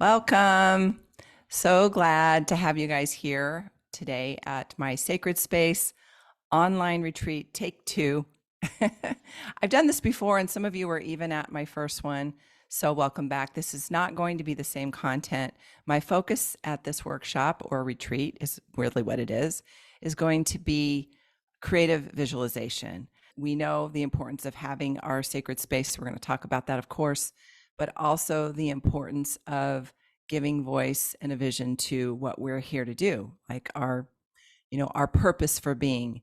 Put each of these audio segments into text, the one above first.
Welcome. So glad to have you guys here today at my Sacred Space online retreat, take two. I've done this before, and some of you were even at my first one. So, welcome back. This is not going to be the same content. My focus at this workshop or retreat is weirdly what it is going to be creative visualization. We know the importance of having our sacred space. We're going to talk about that, of course, but also the importance of giving voice and a vision to what we're here to do, like our purpose for being.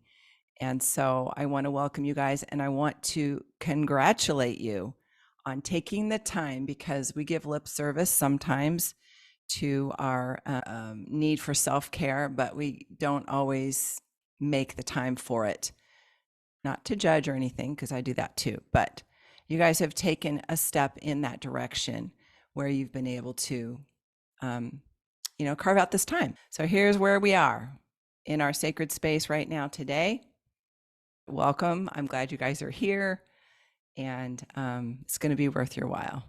And so I want to welcome you guys, and I want to congratulate you on taking the time, because we give lip service sometimes to our need for self-care, but we don't always make the time for it. Not to judge or anything, because I do that too, but you guys have taken a step in that direction where you've been able to carve out this time. So here's where we are in our sacred space right now today. Welcome. I'm glad you guys are here, and it's going to be worth your while.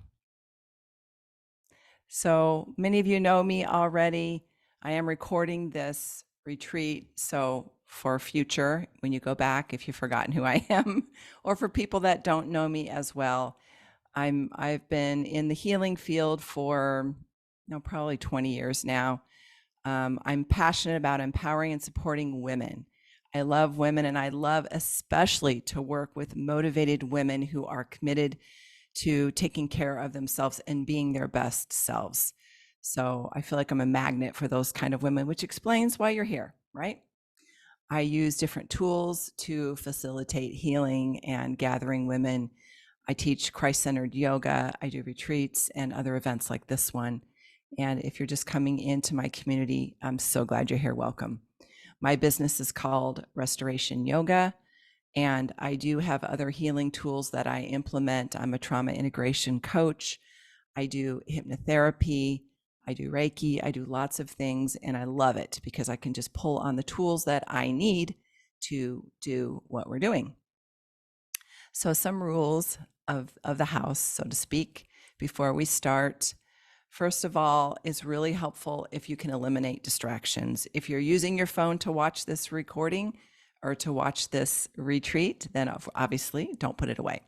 So many of you know me already. I am recording this retreat, so for future, when you go back, if you've forgotten who I am, or for people that don't know me as well, I've been in the healing field for probably 20 years now. I'm passionate about empowering and supporting women. I love women, and I love especially to work with motivated women who are committed to taking care of themselves and being their best selves. So I feel like I'm a magnet for those kind of women, which explains why you're here, right? I use different tools to facilitate healing and gathering women. I teach Christ-centered yoga. I do retreats and other events like this one. And if you're just coming into my community, I'm so glad you're here. Welcome. My business is called Restoration Yoga, and I do have other healing tools that I implement. I'm a trauma integration coach. I do hypnotherapy. I do Reiki. I do lots of things, and I love it because I can just pull on the tools that I need to do what we're doing. So some rules of the house, so to speak, before we start. First of all, it's really helpful if you can eliminate distractions. If you're using your phone to watch this recording or to watch this retreat, then obviously don't put it away.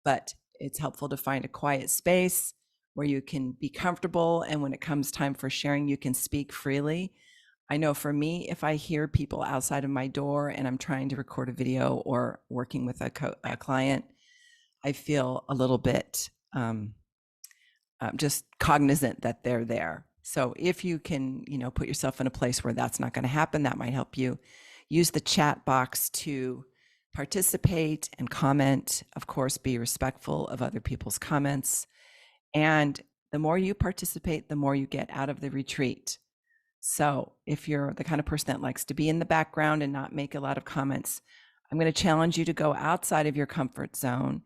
But it's helpful to find a quiet space where you can be comfortable, and when it comes time for sharing, you can speak freely. I know for me, if I hear people outside of my door and I'm trying to record a video or working with a client, I feel a little bit just cognizant that they're there. So if you can, put yourself in a place where that's not going to happen, that might help you. Use the chat box to participate and comment. Of course, be respectful of other people's comments. And the more you participate, the more you get out of the retreat. So if you're the kind of person that likes to be in the background and not make a lot of comments, I'm going to challenge you to go outside of your comfort zone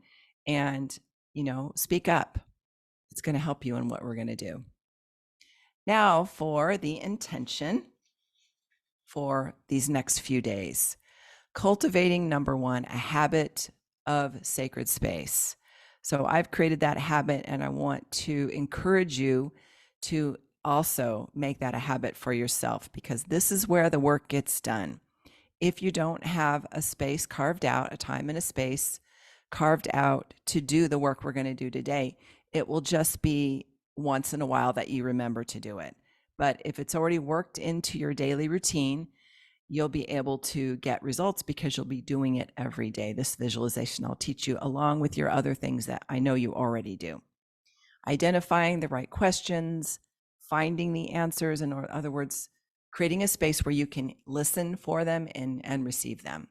and, speak up. It's going to help you in what we're going to do. Now for the intention for these next few days. Cultivating, number one, a habit of sacred space. So I've created that habit, and I want to encourage you to also make that a habit for yourself, because this is where the work gets done. If you don't have a space carved out, a time and a space carved out to do the work we're going to do today, it will just be once in a while that you remember to do it. But if it's already worked into your daily routine, you'll be able to get results because you'll be doing it every day. This visualization I'll teach you along with your other things that I know you already do. Identifying the right questions, finding the answers, in other words, creating a space where you can listen for them and receive them.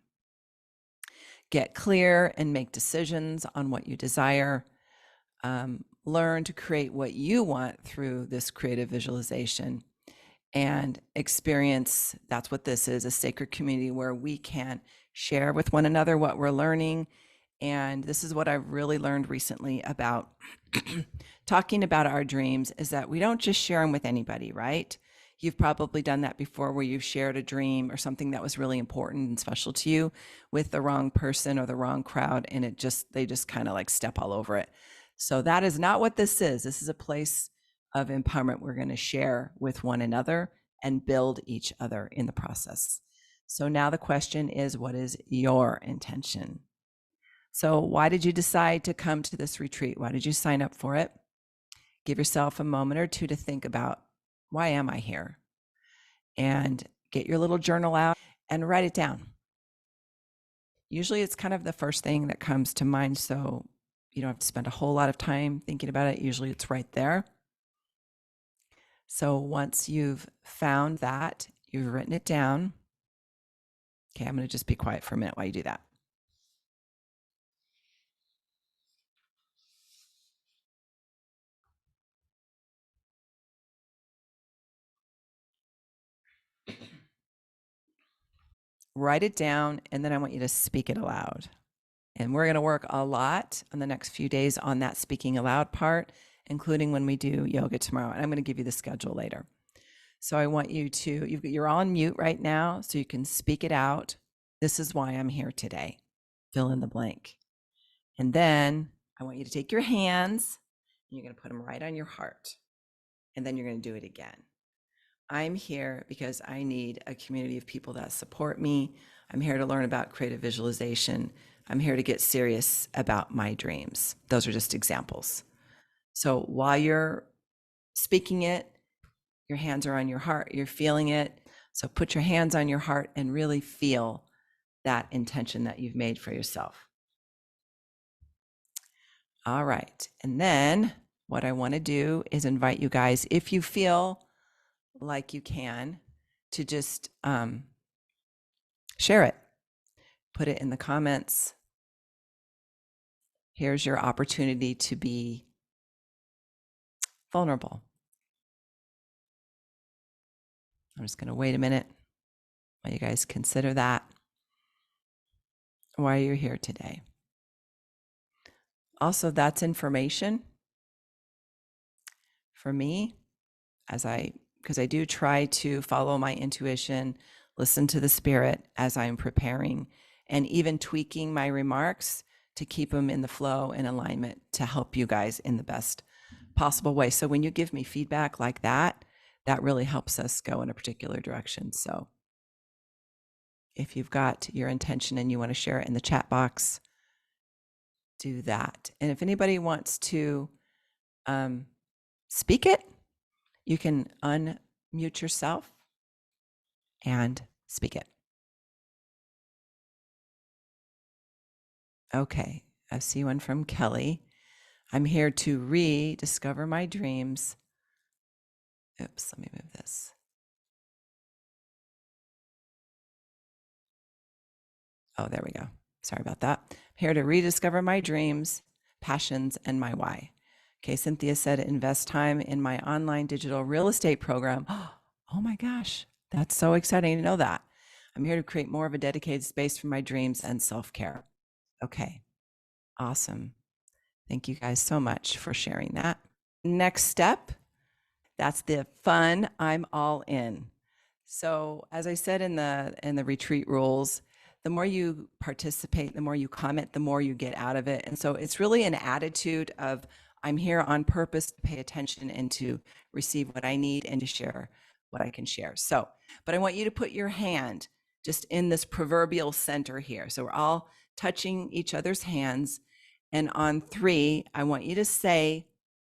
Get clear and make decisions on what you desire. Learn to create what you want through this creative visualization, and experience, that's what this is, a sacred community where we can share with one another what we're learning. And this is what I've really learned recently about talking about our dreams, is that we don't just share them with anybody, right? You've probably done that before, where you've shared a dream or something that was really important and special to you with the wrong person or the wrong crowd, and they just kind of like step all over it. So that is not what this is. This is a place of empowerment we're going to share with one another and build each other in the process. So now the question is, what is your intention? So why did you decide to come to this retreat? Why did you sign up for it? Give yourself a moment or two to think about, why am I here? And get your little journal out and write it down. Usually it's kind of the first thing that comes to mind, so you don't have to spend a whole lot of time thinking about it. Usually it's right there. So once you've found that, you've written it down. Okay, I'm going to just be quiet for a minute while you do that. Write it down, and then I want you to speak it aloud. And we're going to work a lot on the next few days on that speaking aloud part, including when we do yoga tomorrow. And I'm going to give you the schedule later. So I want you to, you're on mute right now, so you can speak it out. This is why I'm here today. Fill in the blank. And then I want you to take your hands, and you're going to put them right on your heart. And then you're going to do it again. I'm here because I need a community of people that support me. I'm here to learn about creative visualization. I'm here to get serious about my dreams. Those are just examples. So while you're speaking it, your hands are on your heart, you're feeling it. So put your hands on your heart and really feel that intention that you've made for yourself. All right. And then what I want to do is invite you guys, if you feel like you can, to just share it. Put it in the comments. Here's your opportunity to be vulnerable. I'm just going to wait a minute while you guys consider that, why you're here today. Also, that's information for me, because I do try to follow my intuition, listen to the spirit as I'm preparing, and even tweaking my remarks to keep them in the flow and alignment to help you guys in the best possible way. So when you give me feedback like that, that really helps us go in a particular direction. So if you've got your intention and you want to share it in the chat box, do that. And if anybody wants to speak it, you can unmute yourself and speak it. Okay, I see one from Kelly. I'm here to rediscover my dreams. Oops, let me move this. Oh, there we go. Sorry about that. I'm here to rediscover my dreams, passions, and my why. Okay, Cynthia said, invest time in my online digital real estate program. Oh my gosh, that's so exciting to know that. I'm here to create more of a dedicated space for my dreams and self-care. Okay, awesome. Thank you guys so much for sharing that. Next step, that's the fun, I'm all in. So as I said in the retreat rules, the more you participate, the more you comment, the more you get out of it. And so it's really an attitude of, I'm here on purpose to pay attention and to receive what I need and to share what I can share. So, but I want you to put your hand just in this proverbial center here. So we're all touching each other's hands. And on 3, I want you to say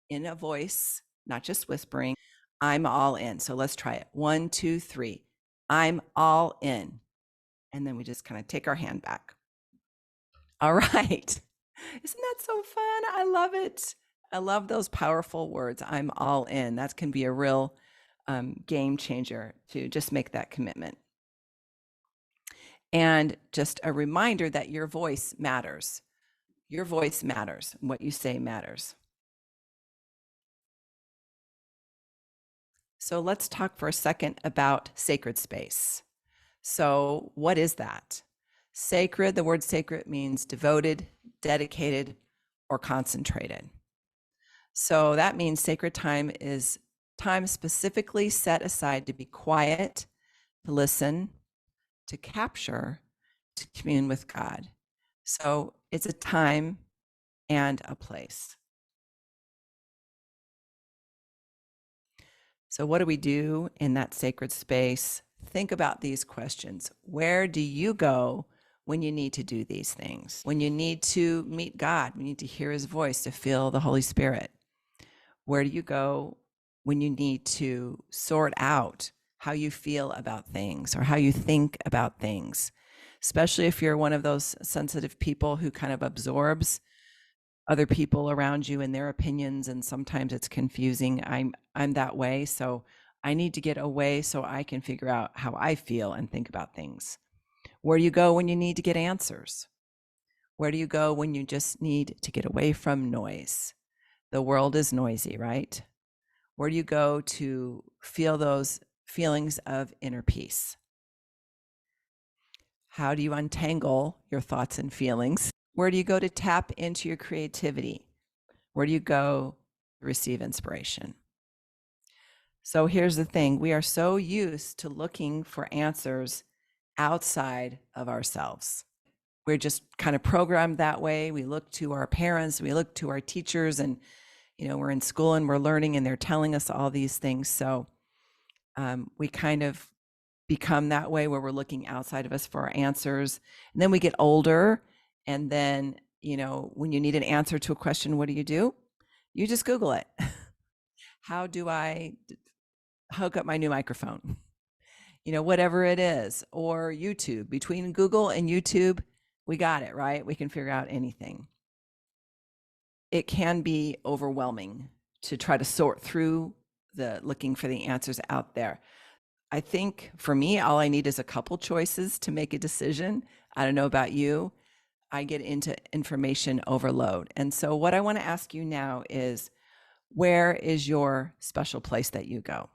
in a voice, not just whispering, I'm all in. So let's try it. 1, 2, 3. I'm all in. And then we just kind of take our hand back. All right. Isn't that so fun? I love it. I love those powerful words. I'm all in. That can be a real game changer to just make that commitment. And just a reminder that your voice matters. Your voice matters. What you say matters. So let's talk for a second about sacred space. So what is that? Sacred, the word sacred means devoted, dedicated, or concentrated. So that means sacred time is time specifically set aside to be quiet, to listen, to capture, to commune with God. So it's a time and a place. So, what do we do in that sacred space? Think about these questions. Where do you go when you need to do these things? When you need to meet God, we need to hear his voice, to feel the Holy Spirit. Where do you go when you need to sort out how you feel about things or how you think about things? Especially if you're one of those sensitive people who kind of absorbs other people around you and their opinions, and sometimes it's confusing. I'm that way, so I need to get away so I can figure out how I feel and think about things. Where do you go when you need to get answers? Where do you go when you just need to get away from noise? The world is noisy, right? Where do you go to feel those feelings of inner peace? How do you untangle your thoughts and feelings? Where do you go to tap into your creativity? Where do you go to receive inspiration? So here's the thing. We are so used to looking for answers outside of ourselves. We're just kind of programmed that way. We look to our parents, we look to our teachers, and we're in school and we're learning and they're telling us all these things. So we kind of become that way where we're looking outside of us for our answers. And then we get older. And then, when you need an answer to a question, what do? You just Google it. How do I hook up my new microphone? Whatever it is, or YouTube. Between Google and YouTube, we got it, right? We can figure out anything. It can be overwhelming to try to sort through looking for the answers out there. I think for me, all I need is a couple choices to make a decision. I don't know about you. I get into information overload. And so what I want to ask you now is, where is your special place that you go?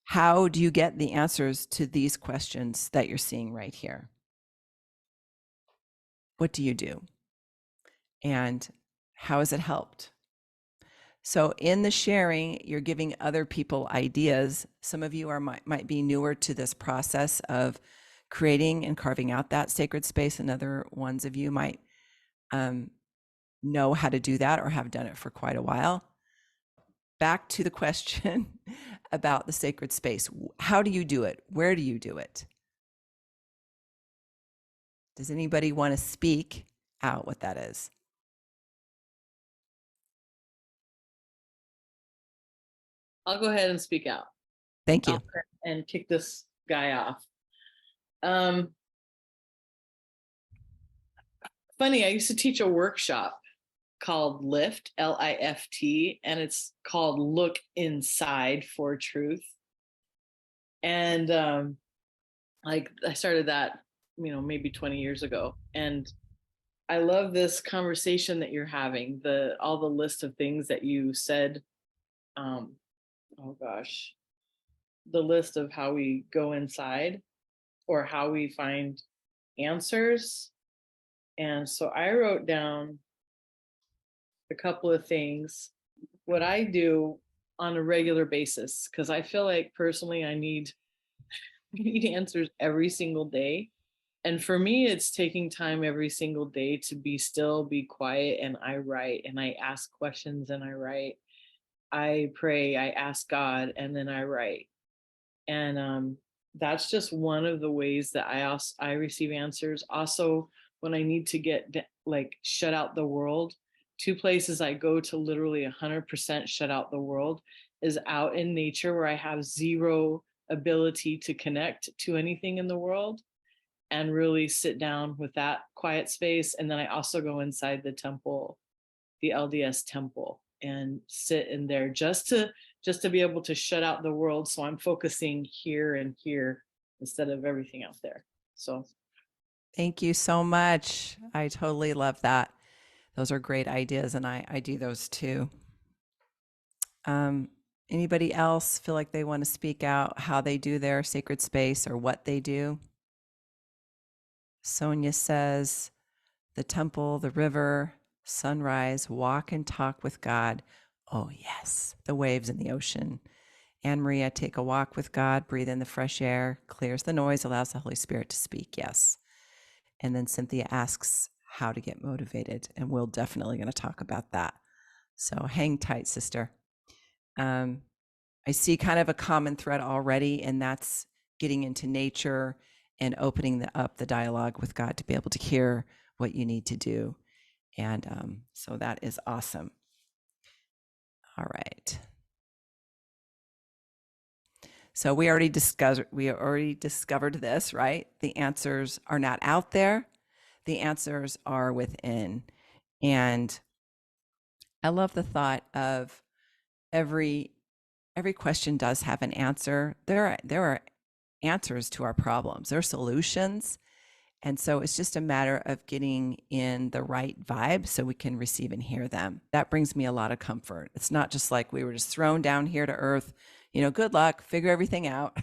How do you get the answers to these questions that you're seeing right here? What do you do? And how has it helped? So in the sharing, you're giving other people ideas. Some of you might be newer to this process of creating and carving out that sacred space, and other ones of you might know how to do that or have done it for quite a while. Back to the question about the sacred space. How do you do it? Where do you do it? Does anybody want to speak out what that is? I'll go ahead and speak out. Thank you. And kick this guy off. Funny, I used to teach a workshop called LIFT, LIFT, and it's called Look Inside for Truth. And I started that, maybe 20 years ago. And I love this conversation that you're having, all the list of things that you said. Oh gosh, the list of how we go inside or how we find answers. And so I wrote down a couple of things, what I do on a regular basis, because I feel like personally I need answers every single day. And for me, it's taking time every single day to be still, be quiet, and I write and I ask questions and I write. I pray, I ask God, and then I write. And that's just one of the ways that I receive answers. Also, when I need to get shut out the world, two places I go to literally 100% shut out the world is out in nature, where I have zero ability to connect to anything in the world, and really sit down with that quiet space. And then I also go inside the temple, the LDS temple, and sit in there just to be able to shut out the world. So I'm focusing here and here instead of everything out there. So thank you so much. I totally love that. Those are great ideas, and I do those too. Anybody else feel like they want to speak out how they do their sacred space or what they do? Sonia says, the temple, the river, sunrise, walk and talk with God. Oh, yes, the waves in the ocean. Anne Maria, take a walk with God, breathe in the fresh air, clears the noise, allows the Holy Spirit to speak. Yes. And then Cynthia asks how to get motivated, and we're definitely going to talk about that. So hang tight, sister. I see kind of a common thread already, and that's getting into nature and opening up the dialogue with God to be able to hear what you need to do. And so that is awesome. All right. So we already discovered this, right? The answers are not out there. The answers are within. And I love the thought of every question does have an answer. There are answers to our problems. There are solutions. And so it's just a matter of getting in the right vibe so we can receive and hear them. That brings me a lot of comfort. It's not just like we were just thrown down here to earth, good luck, figure everything out.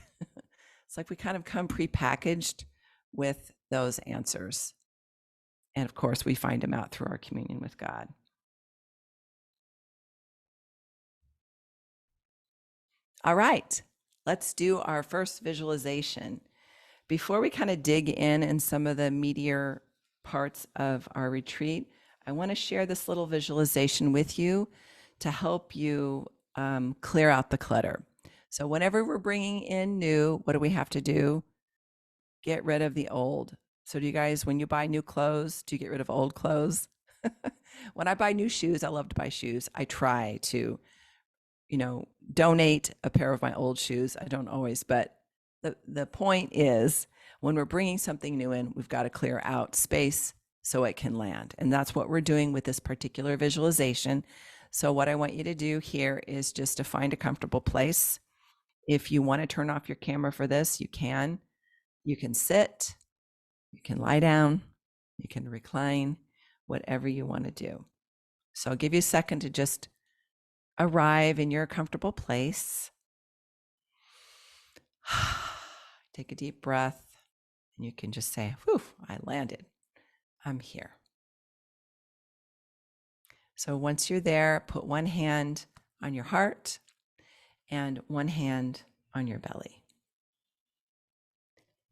It's like we kind of come prepackaged with those answers. And of course, we find them out through our communion with God. All right, let's do our first visualization. Before we kind of dig in some of the meatier parts of our retreat, I want to share this little visualization with you to help you clear out the clutter. So whenever we're bringing in new, what do we have to do? Get rid of the old. So do you guys, when you buy new clothes, do you get rid of old clothes? When I buy new shoes, I love to buy shoes. I try to, donate a pair of my old shoes. I don't always, but the point is when we're bringing something new in, we've got to clear out space so it can land. And that's what we're doing with this particular visualization. So what I want you to do here is just to find a comfortable place. If you want to turn off your camera for this, you can. You can sit, you can lie down, you can recline, whatever you want to do. So I'll give you a second to just arrive in your comfortable place. Take a deep breath, and you can just say, whew, I landed. I'm here. So once you're there, put one hand on your heart and one hand on your belly.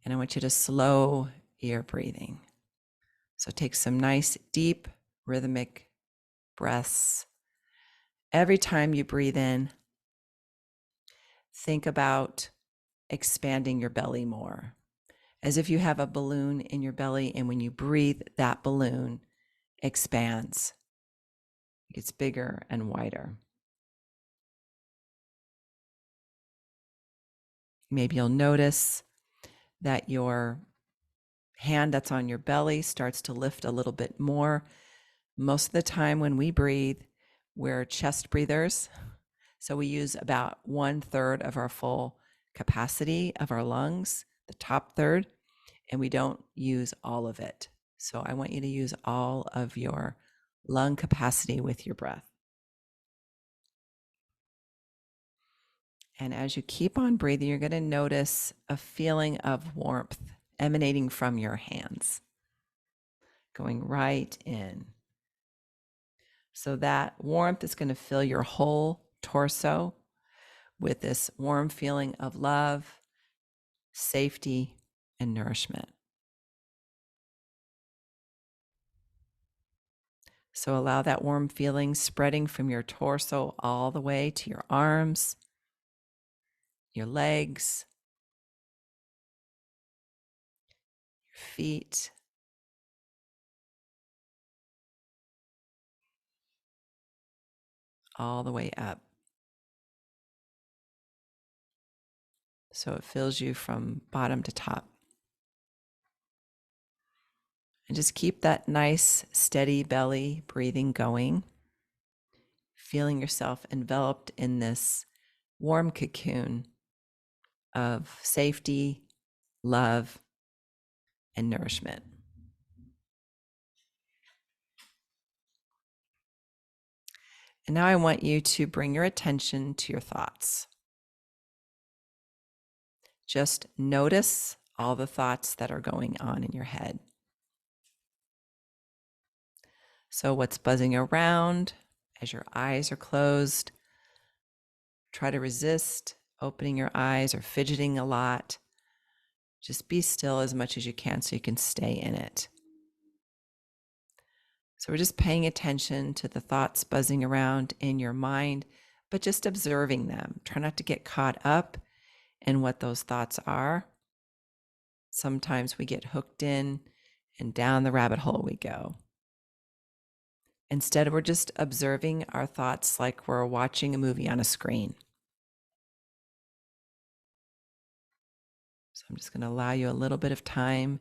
And I want you to slow your breathing. So take some nice, deep, rhythmic breaths. Every time you breathe in, think about expanding your belly more, as if you have a balloon in your belly, and when you breathe, that balloon expands. It gets bigger and wider. Maybe you'll notice that your hand that's on your belly starts to lift a little bit more. Most of the time when we breathe, we're chest breathers. So we use about 1/3 of our full capacity of our lungs, the top third, and we don't use all of it. So I want you to use all of your lung capacity with your breath. And as you keep on breathing, you're going to notice a feeling of warmth emanating from your hands, going right in. So that warmth is going to fill your whole torso with this warm feeling of love, safety, and nourishment. So allow that warm feeling spreading from your torso all the way to your arms, your legs, your feet, all the way up. So it fills you from bottom to top. And just keep that nice, steady belly breathing going, feeling yourself enveloped in this warm cocoon of safety, love, and nourishment. And now I want you to bring your attention to your thoughts. Just notice all the thoughts that are going on in your head. So what's buzzing around as your eyes are closed? Try to resist opening your eyes or fidgeting a lot. Just be still as much as you can so you can stay in it. So we're just paying attention to the thoughts buzzing around in your mind, but just observing them. Try not to get caught up in what those thoughts are. Sometimes we get hooked in and down the rabbit hole we go. Instead, we're just observing our thoughts like we're watching a movie on a screen. So I'm just going to allow you a little bit of time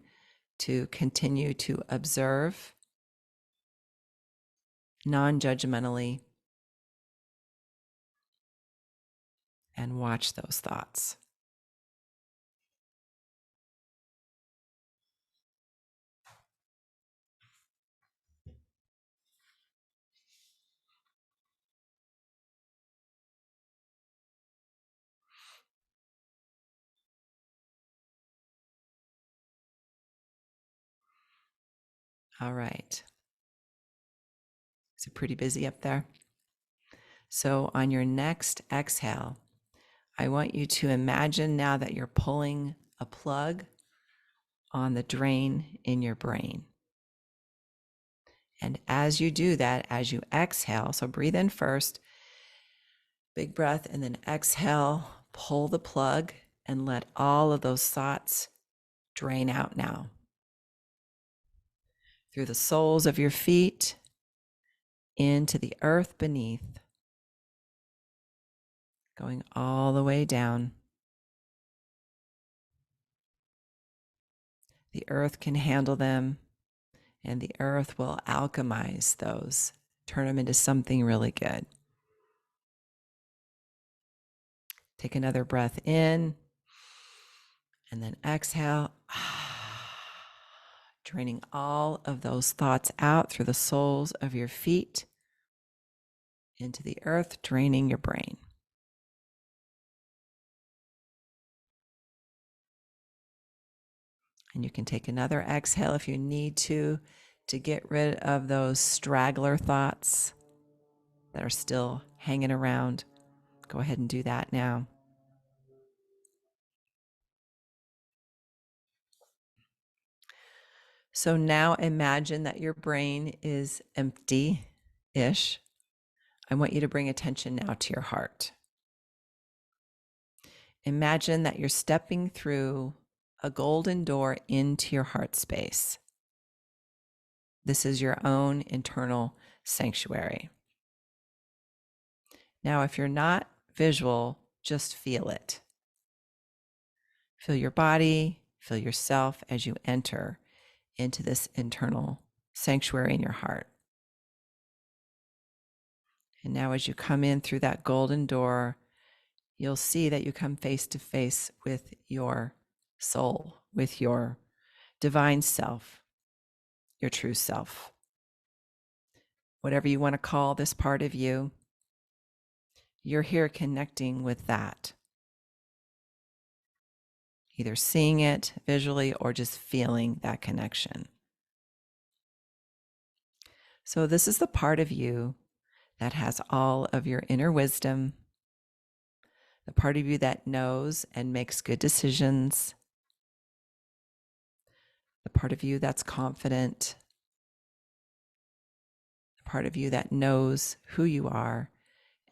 to continue to observe non-judgmentally and watch those thoughts. All right. Is it pretty busy up there? So on your next exhale, I want you to imagine now that you're pulling a plug on the drain in your brain. And as you do that, as you exhale, so breathe in first, big breath, and then exhale, pull the plug and let all of those thoughts drain out now. Through the soles of your feet, into the earth beneath, going all the way down. The earth can handle them, and the earth will alchemize those, turn them into something really good. Take another breath in, and then exhale, draining all of those thoughts out through the soles of your feet into the earth, draining your brain. And you can take another exhale if you need to get rid of those straggler thoughts that are still hanging around. Go ahead and do that now. So now imagine that your brain is empty-ish. I want you to bring attention now to your heart. Imagine that you're stepping through a golden door into your heart space. This is your own internal sanctuary. Now, if you're not visual, just feel it. Feel your body, feel yourself as you enter into this internal sanctuary in your heart. And now as you come in through that golden door, you'll see that you come face to face with your soul, with your divine self, your true self. Whatever you want to call this part of you, you're here connecting with that. Either seeing it visually or just feeling that connection. So this is the part of you that has all of your inner wisdom, the part of you that knows and makes good decisions, the part of you that's confident, the part of you that knows who you are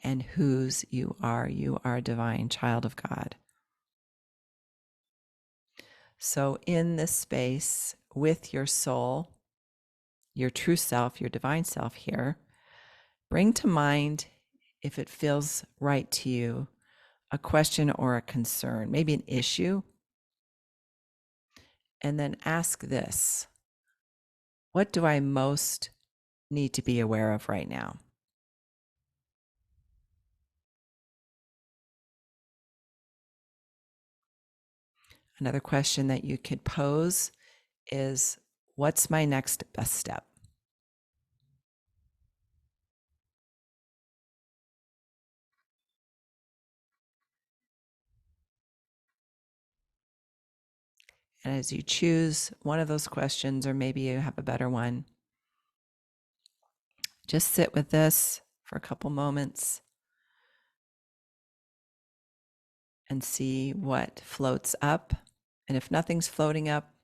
and whose you are. You are a divine child of God. So in this space with your soul, your true self, your divine self here, bring to mind, if it feels right to you, a question or a concern, maybe an issue. And then ask this: what do I most need to be aware of right now? Another question that you could pose is, what's my next best step? And as you choose one of those questions, or maybe you have a better one, just sit with this for a couple moments and see what floats up. And if nothing's floating up,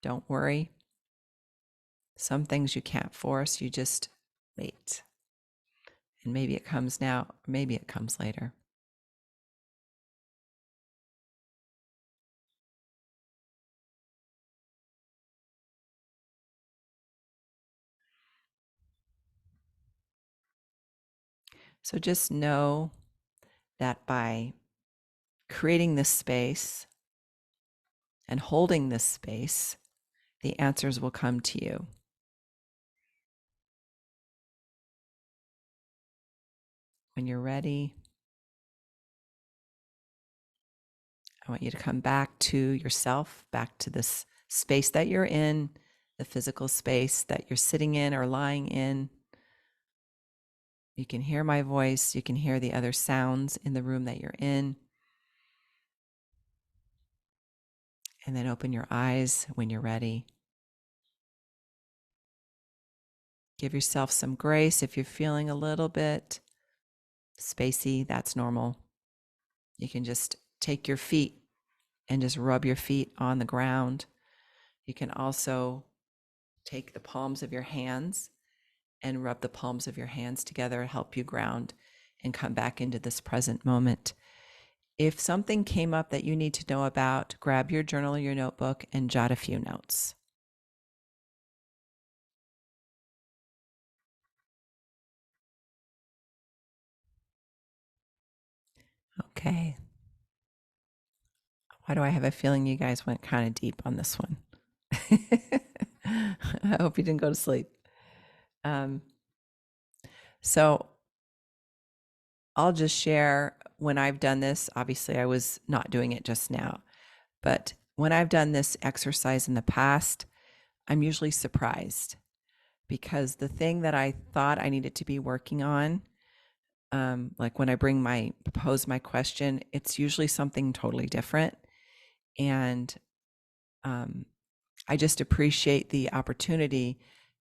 don't worry. Some things you can't force, you just wait And maybe it comes now, or maybe it comes later. So just know that by creating this space and holding this space, the answers will come to you. When you're ready, I want you to come back to yourself, back to this space that you're in, the physical space that you're sitting in or lying in. You can hear my voice. You can hear the other sounds in the room that you're in. And then open your eyes when you're ready. Give yourself some grace if you're feeling a little bit spacey. That's normal. You can just take your feet and just rub your feet on the ground. You can also take the palms of your hands and rub the palms of your hands together, help you ground and come back into this present moment. If something came up that you need to know about, grab your journal or your notebook and jot a few notes. Okay. Why do I have a feeling you guys went kind of deep on this one? I hope you didn't go to sleep. So I'll just share when I've done this. Obviously, I was not doing it just now, but when I've done this exercise in the past, I'm usually surprised because the thing that I thought I needed to be working on, like when I pose my question, it's usually something totally different. And I just appreciate the opportunity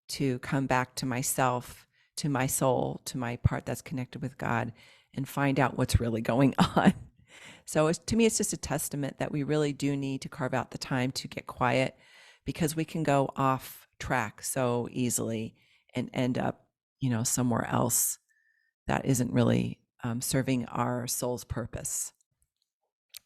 to come back to myself, to my soul, to my part that's connected with God, and find out what's really going on. So to me, it's just a testament that we really do need to carve out the time to get quiet, because we can go off track so easily and end up, somewhere else that isn't really serving our soul's purpose.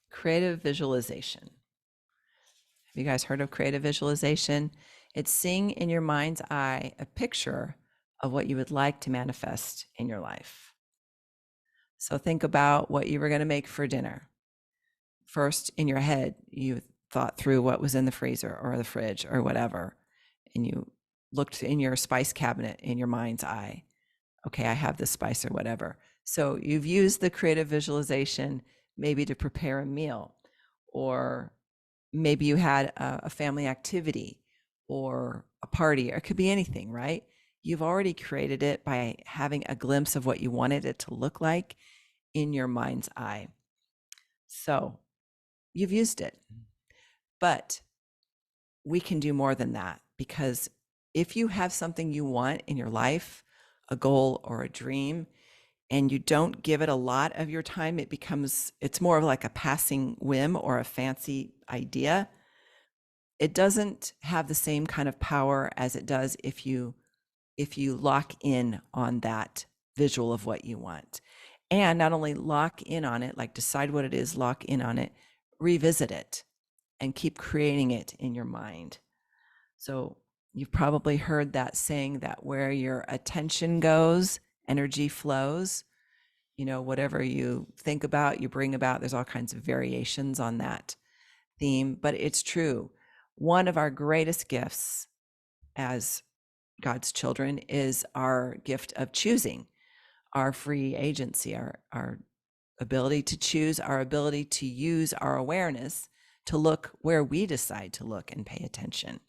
Creative visualization. Have you guys heard of creative visualization? It's seeing in your mind's eye a picture of what you would like to manifest in your life. So think about what you were going to make for dinner. First, in your head, you thought through what was in the freezer or the fridge or whatever, and you looked in your spice cabinet in your mind's eye. Okay, I have this spice or whatever. So you've used the creative visualization maybe to prepare a meal, or maybe you had a family activity or a party, or it could be anything, right? You've already created it by having a glimpse of what you wanted it to look like in your mind's eye. So you've used it, but we can do more than that, because if you have something you want in your life, a goal or a dream, and you don't give it a lot of your time, it's more of like a passing whim or a fancy idea. It doesn't have the same kind of power as it does if you lock in on that visual of what you want. And not only lock in on it, like decide what it is, lock in on it, revisit it and keep creating it in your mind. So you've probably heard that saying that where your attention goes, energy flows. Whatever you think about, you bring about. There's all kinds of variations on that theme, but it's true. One of our greatest gifts as God's children is our gift of choosing, our free agency, our ability to choose, our ability to use our awareness to look where we decide to look and pay attention.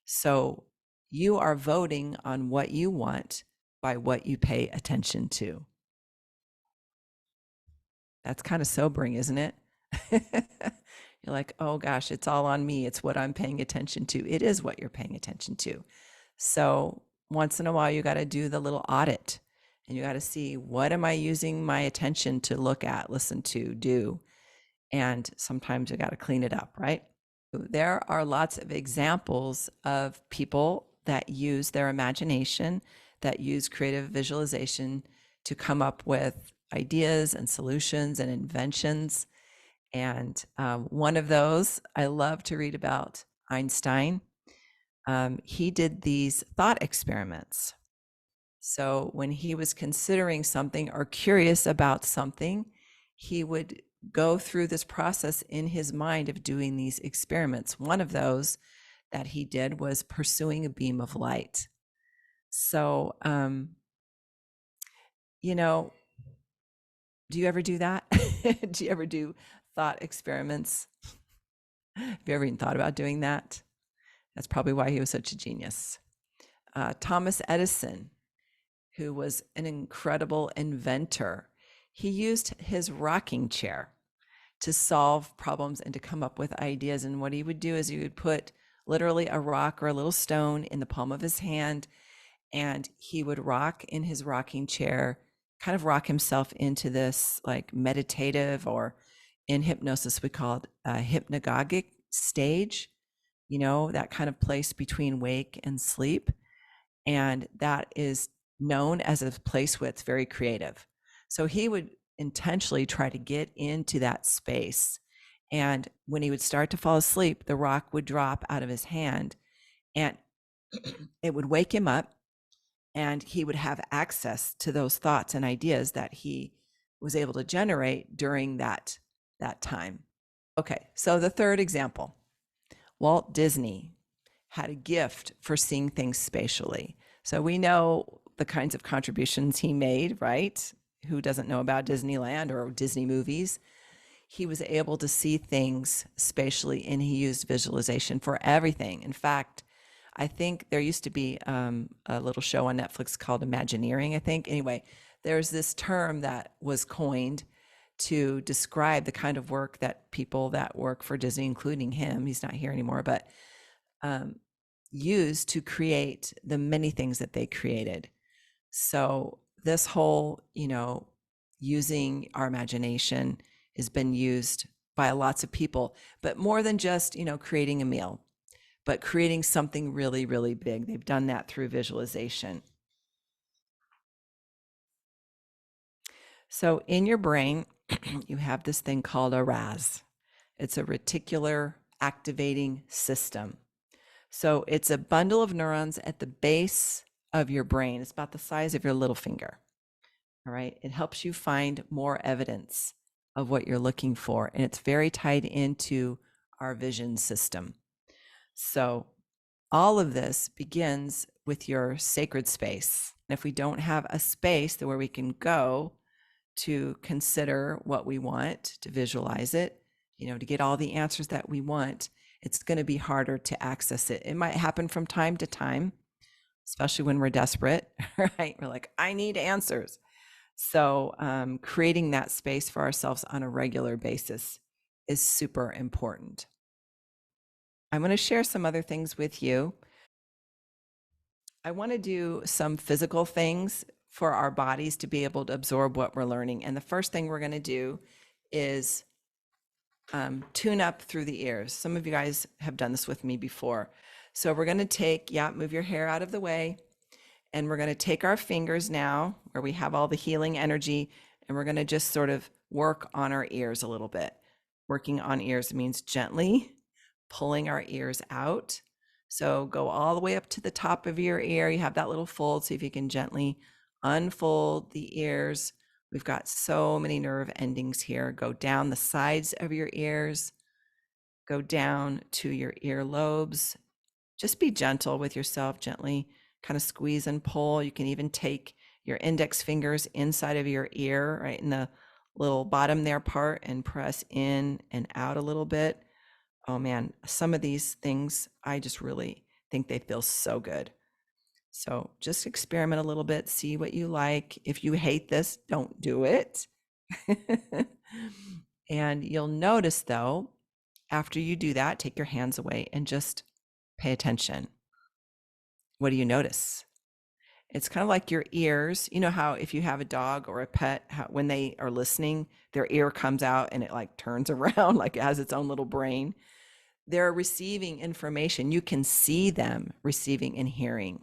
So you are voting on what you want by what you pay attention to. That's kind of sobering, isn't it? You're like, oh gosh, it's all on me. It's what I'm paying attention to. It is what you're paying attention to. So once in a while, you got to do the little audit, and you got to see, what am I using my attention to look at, listen to, do? And sometimes you got to clean it up, right? There are lots of examples of people that use their imagination, that use creative visualization to come up with ideas and solutions and inventions. And one of those, I love to read about Einstein. He did these thought experiments. So when he was considering something or curious about something, he would go through this process in his mind of doing these experiments. One of those that he did was pursuing a beam of light. So, do you ever do that? Do you ever do thought experiments? Have you ever even thought about doing that? That's probably why he was such a genius. Thomas Edison, who was an incredible inventor, he used his rocking chair to solve problems and to come up with ideas. And what he would do is he would put literally a rock or a little stone in the palm of his hand, and he would rock in his rocking chair, kind of rock himself into this like meditative, or in hypnosis, we call it a hypnagogic stage, that kind of place between wake and sleep. And that is known as a place where it's very creative. So he would intentionally try to get into that space. And when he would start to fall asleep, the rock would drop out of his hand and it would wake him up, and he would have access to those thoughts and ideas that he was able to generate during that time. Okay, so the third example, Walt Disney had a gift for seeing things spatially. So we know the kinds of contributions he made, right? Who doesn't know about Disneyland or Disney movies? He was able to see things spatially, and he used visualization for everything. In fact, I think there used to be a little show on Netflix called Imagineering, I think. Anyway, there's this term that was coined to describe the kind of work that people that work for Disney, including him, he's not here anymore, but use to create the many things that they created. So this whole, using our imagination has been used by lots of people, but more than just, creating a meal, but creating something really, really big. They've done that through visualization. So in your brain, you have this thing called a RAS. It's a reticular activating system. So it's a bundle of neurons at the base of your brain. It's about the size of your little finger. All right. It helps you find more evidence of what you're looking for. And it's very tied into our vision system. So all of this begins with your sacred space. And if we don't have a space where we can go to consider what we want, to visualize it, to get all the answers that we want, it's going to be harder to access it. It might happen from time to time, especially when we're desperate, right? We're like, I need answers. So creating that space for ourselves on a regular basis is super important. I'm going to share some other things with you. I want to do some physical things for our bodies to be able to absorb what we're learning. And the first thing we're going to do is tune up through the ears. Some of you guys have done this with me before. So we're going to move your hair out of the way. And we're going to take our fingers now, where we have all the healing energy, and we're going to just sort of work on our ears a little bit. Working on ears means gently pulling our ears out. So go all the way up to the top of your ear. You have that little fold. See if you can gently unfold the ears. We've got so many nerve endings here. Go down the sides of your ears. Go down to your earlobes. Just be gentle with yourself, gently kind of squeeze and pull. You can even take your index fingers inside of your ear, right in the little bottom there part, and press in and out a little bit. Oh man, some of these things, I just really think they feel so good. So just experiment a little bit, see what you like. If you hate this, don't do it. And you'll notice though, after you do that, take your hands away and just pay attention. What do you notice? It's kind of like your ears. You know how if you have a dog or a pet, when they are listening, their ear comes out and it like turns around, like it has its own little brain. They're receiving information. You can see them receiving and hearing.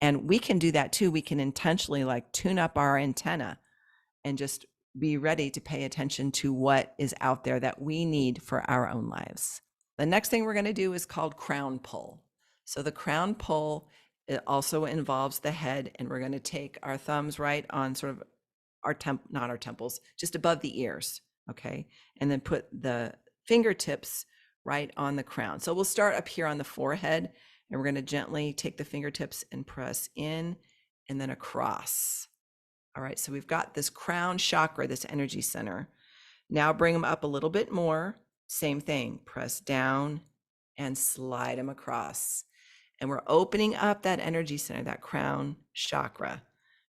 And we can do that too. We can intentionally like tune up our antenna and just be ready to pay attention to what is out there that we need for our own lives. The next thing we're going to do is called crown pull. So the crown pull, it also involves the head, and we're going to take our thumbs right on sort of not our temples, just above the ears, okay? And then put the fingertips right on the crown. So we'll start up here on the forehead, and we're going to gently take the fingertips and press in and then across. All right, so we've got this crown chakra, this energy center. Now bring them up a little bit more. Same thing, press down and slide them across. And we're opening up that energy center, that crown chakra.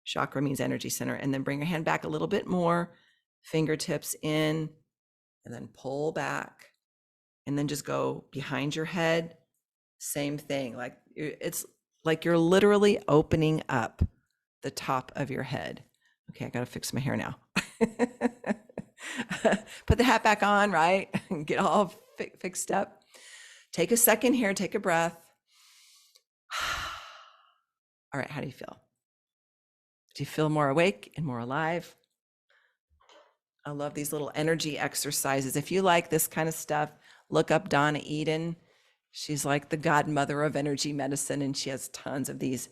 Chakra means energy center. And then bring your hand back a little bit more, fingertips in, and then pull back. And then just go behind your head. Same thing, like it's like you're literally opening up the top of your head. Okay, I gotta fix my hair now. Put the hat back on, right? Get all fixed up. Take a second here, take a breath. All right, how do you feel? Do you feel more awake and more alive? I love these little energy exercises. If you like this kind of stuff, look up Donna Eden. She's like the godmother of energy medicine, and she has tons of these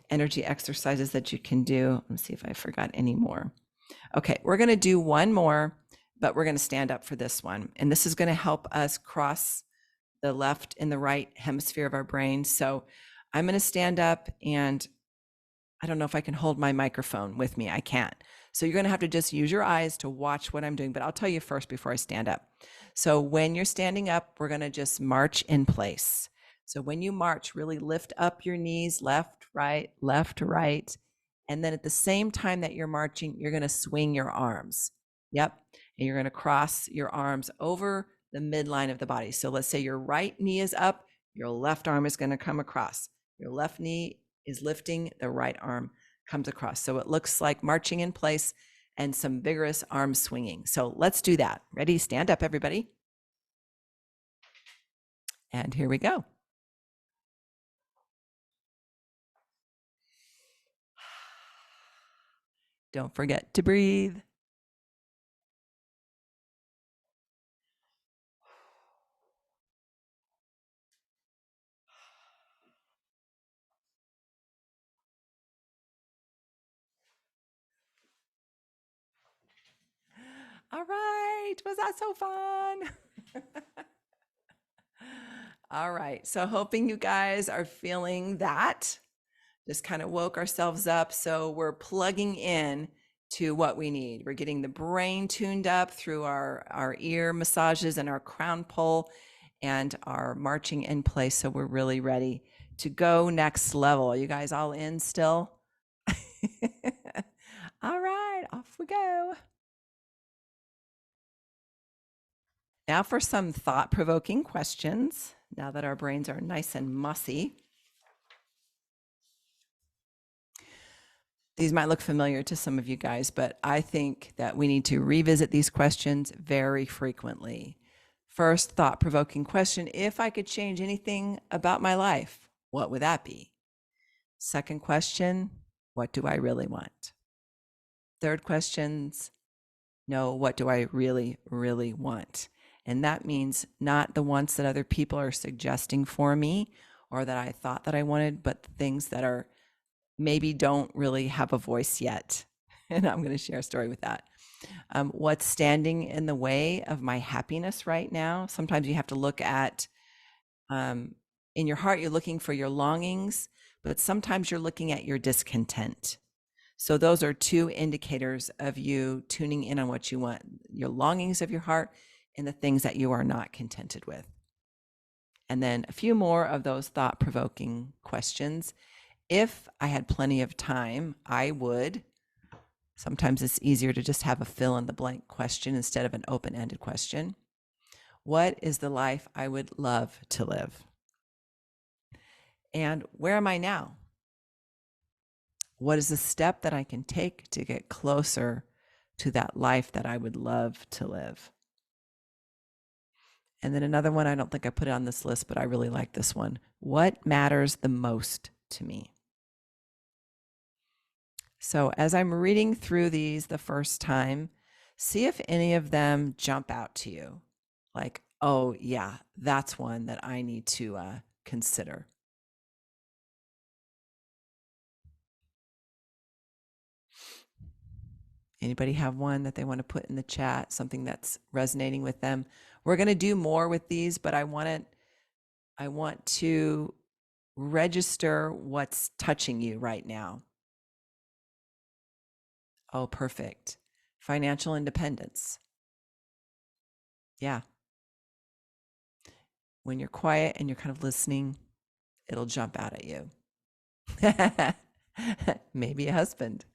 energy exercises that you can do. Let's see if I forgot any more. Okay, we're going to do one more, but we're going to stand up for this one. And this is going to help us cross the left and the right hemisphere of our brain. So I'm going to stand up, and I don't know if I can hold my microphone with me. I can't. So you're going to have to just use your eyes to watch what I'm doing, but I'll tell you first before I stand up. So when you're standing up, we're going to just march in place. So when you march, really lift up your knees, left, right, left, right. And then at the same time that you're marching, you're going to swing your arms. Yep. And you're going to cross your arms over the midline of the body. So let's say your right knee is up, your left arm is going to come across. Your left knee is lifting, the right arm comes across. So it looks like marching in place and some vigorous arm swinging. So let's do that. Ready? Stand up, everybody. And here we go. Don't forget to breathe. All right. Was that so fun? All right. So hoping you guys are feeling that. Just kind of woke ourselves up. So we're plugging in to what we need. We're getting the brain tuned up through our ear massages and our crown pull and our marching in place. So we're really ready to go next level. Are you guys all in still? All right, off we go. Now for some thought-provoking questions, now that our brains are nice and mussy. These might look familiar to some of you guys, but I think that we need to revisit these questions very frequently. First thought-provoking question, if I could change anything about my life, what would that be? Second question, what do I really want? Third questions, no, what do I really, really want? And that means not the wants that other people are suggesting for me or that I thought that I wanted, but the things that are maybe don't really have a voice yet. And I'm going to share a story with that. What's standing in the way of my happiness right now? Sometimes you have to look at, in your heart, you're looking for your longings, but sometimes you're looking at your discontent. So those are two indicators of you tuning in on what you want, your longings of your heart and the things that you are not contented with. And then a few more of those thought-provoking questions. If I had plenty of time, I would, sometimes it's easier to just have a fill in the blank question instead of an open-ended question. What is the life I would love to live? And where am I now? What is the step that I can take to get closer to that life that I would love to live? And then another one, I don't think I put it on this list, but I really like this one. What matters the most to me? So as I'm reading through these the first time, see if any of them jump out to you. Like, oh, yeah, that's one that I need to consider. Anybody have one that they want to put in the chat, something that's resonating with them? We're going to do more with these, but I want to register what's touching you right now. Oh, perfect. Financial independence. Yeah. When you're quiet and you're kind of listening, it'll jump out at you. Maybe a husband.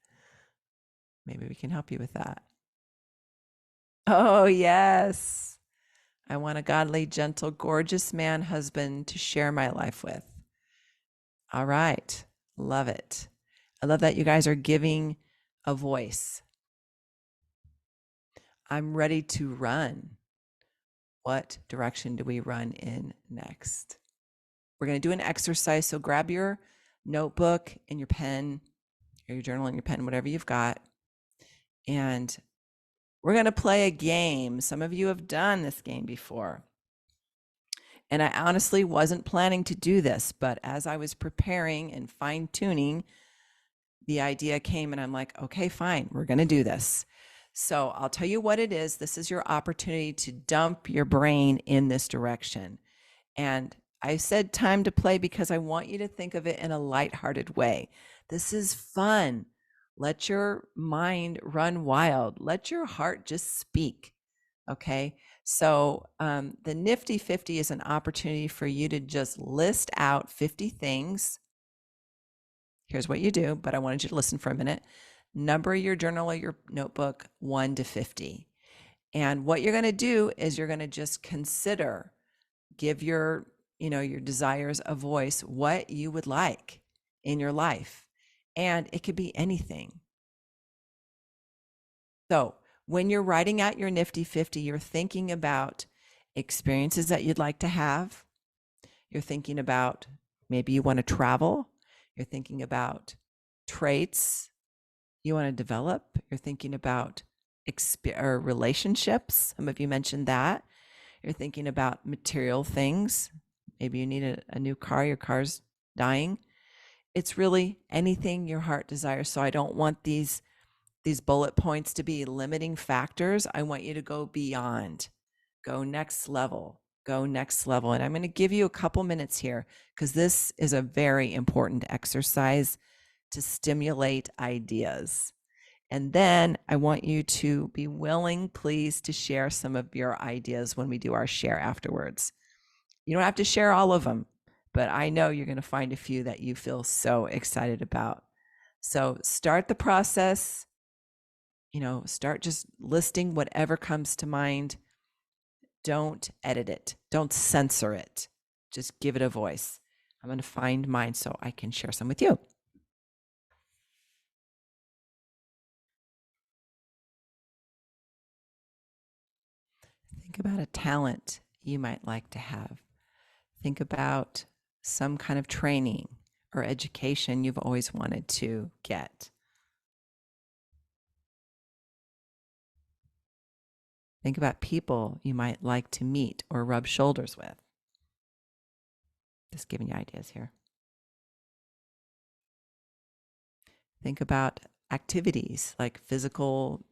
Maybe we can help you with that. Oh, yes. I want a godly, gentle, gorgeous man husband to share my life with. All right. Love it. I love that you guys are giving a voice. I'm ready to run. What direction do we run in next? We're going to do an exercise. So grab your notebook and your pen, or your journal and your pen, whatever you've got. And we're going to play a game. Some of you have done this game before. And I honestly wasn't planning to do this, but as I was preparing and fine tuning, the idea came and I'm like, okay, fine, we're going to do this. So I'll tell you what it is. This is your opportunity to dump your brain in this direction. And I said time to play because I want you to think of it in a lighthearted way. This is fun. Let your mind run wild. Let your heart just speak. Okay. So the Nifty 50 is an opportunity for you to just list out 50 things. Here's what you do, but I wanted you to listen for a minute. Number your journal or your notebook 1 to 50. And what you're going to do is you're going to just consider, give your desires a voice, what you would like in your life. And it could be anything. So when you're writing out your Nifty 50, you're thinking about experiences that you'd like to have. You're thinking about maybe you want to travel. You're thinking about traits you want to develop. You're thinking about relationships. Some of you mentioned that. You're thinking about material things. Maybe you need a new car, your car's dying. It's really anything your heart desires. So I don't want these bullet points to be limiting factors. I want you to go beyond, go next level, go next level. And I'm going to give you a couple minutes here because this is a very important exercise to stimulate ideas. And then I want you to be willing, please, to share some of your ideas when we do our share afterwards. You don't have to share all of them, but I know you're going to find a few that you feel so excited about. So start the process, start just listing whatever comes to mind. Don't edit it. Don't censor it. Just give it a voice. I'm going to find mine so I can share some with you. Think about a talent you might like to have. Think about some kind of training or education you've always wanted to get. Think about people you might like to meet or rub shoulders with. Just giving you ideas here. Think about activities like physical,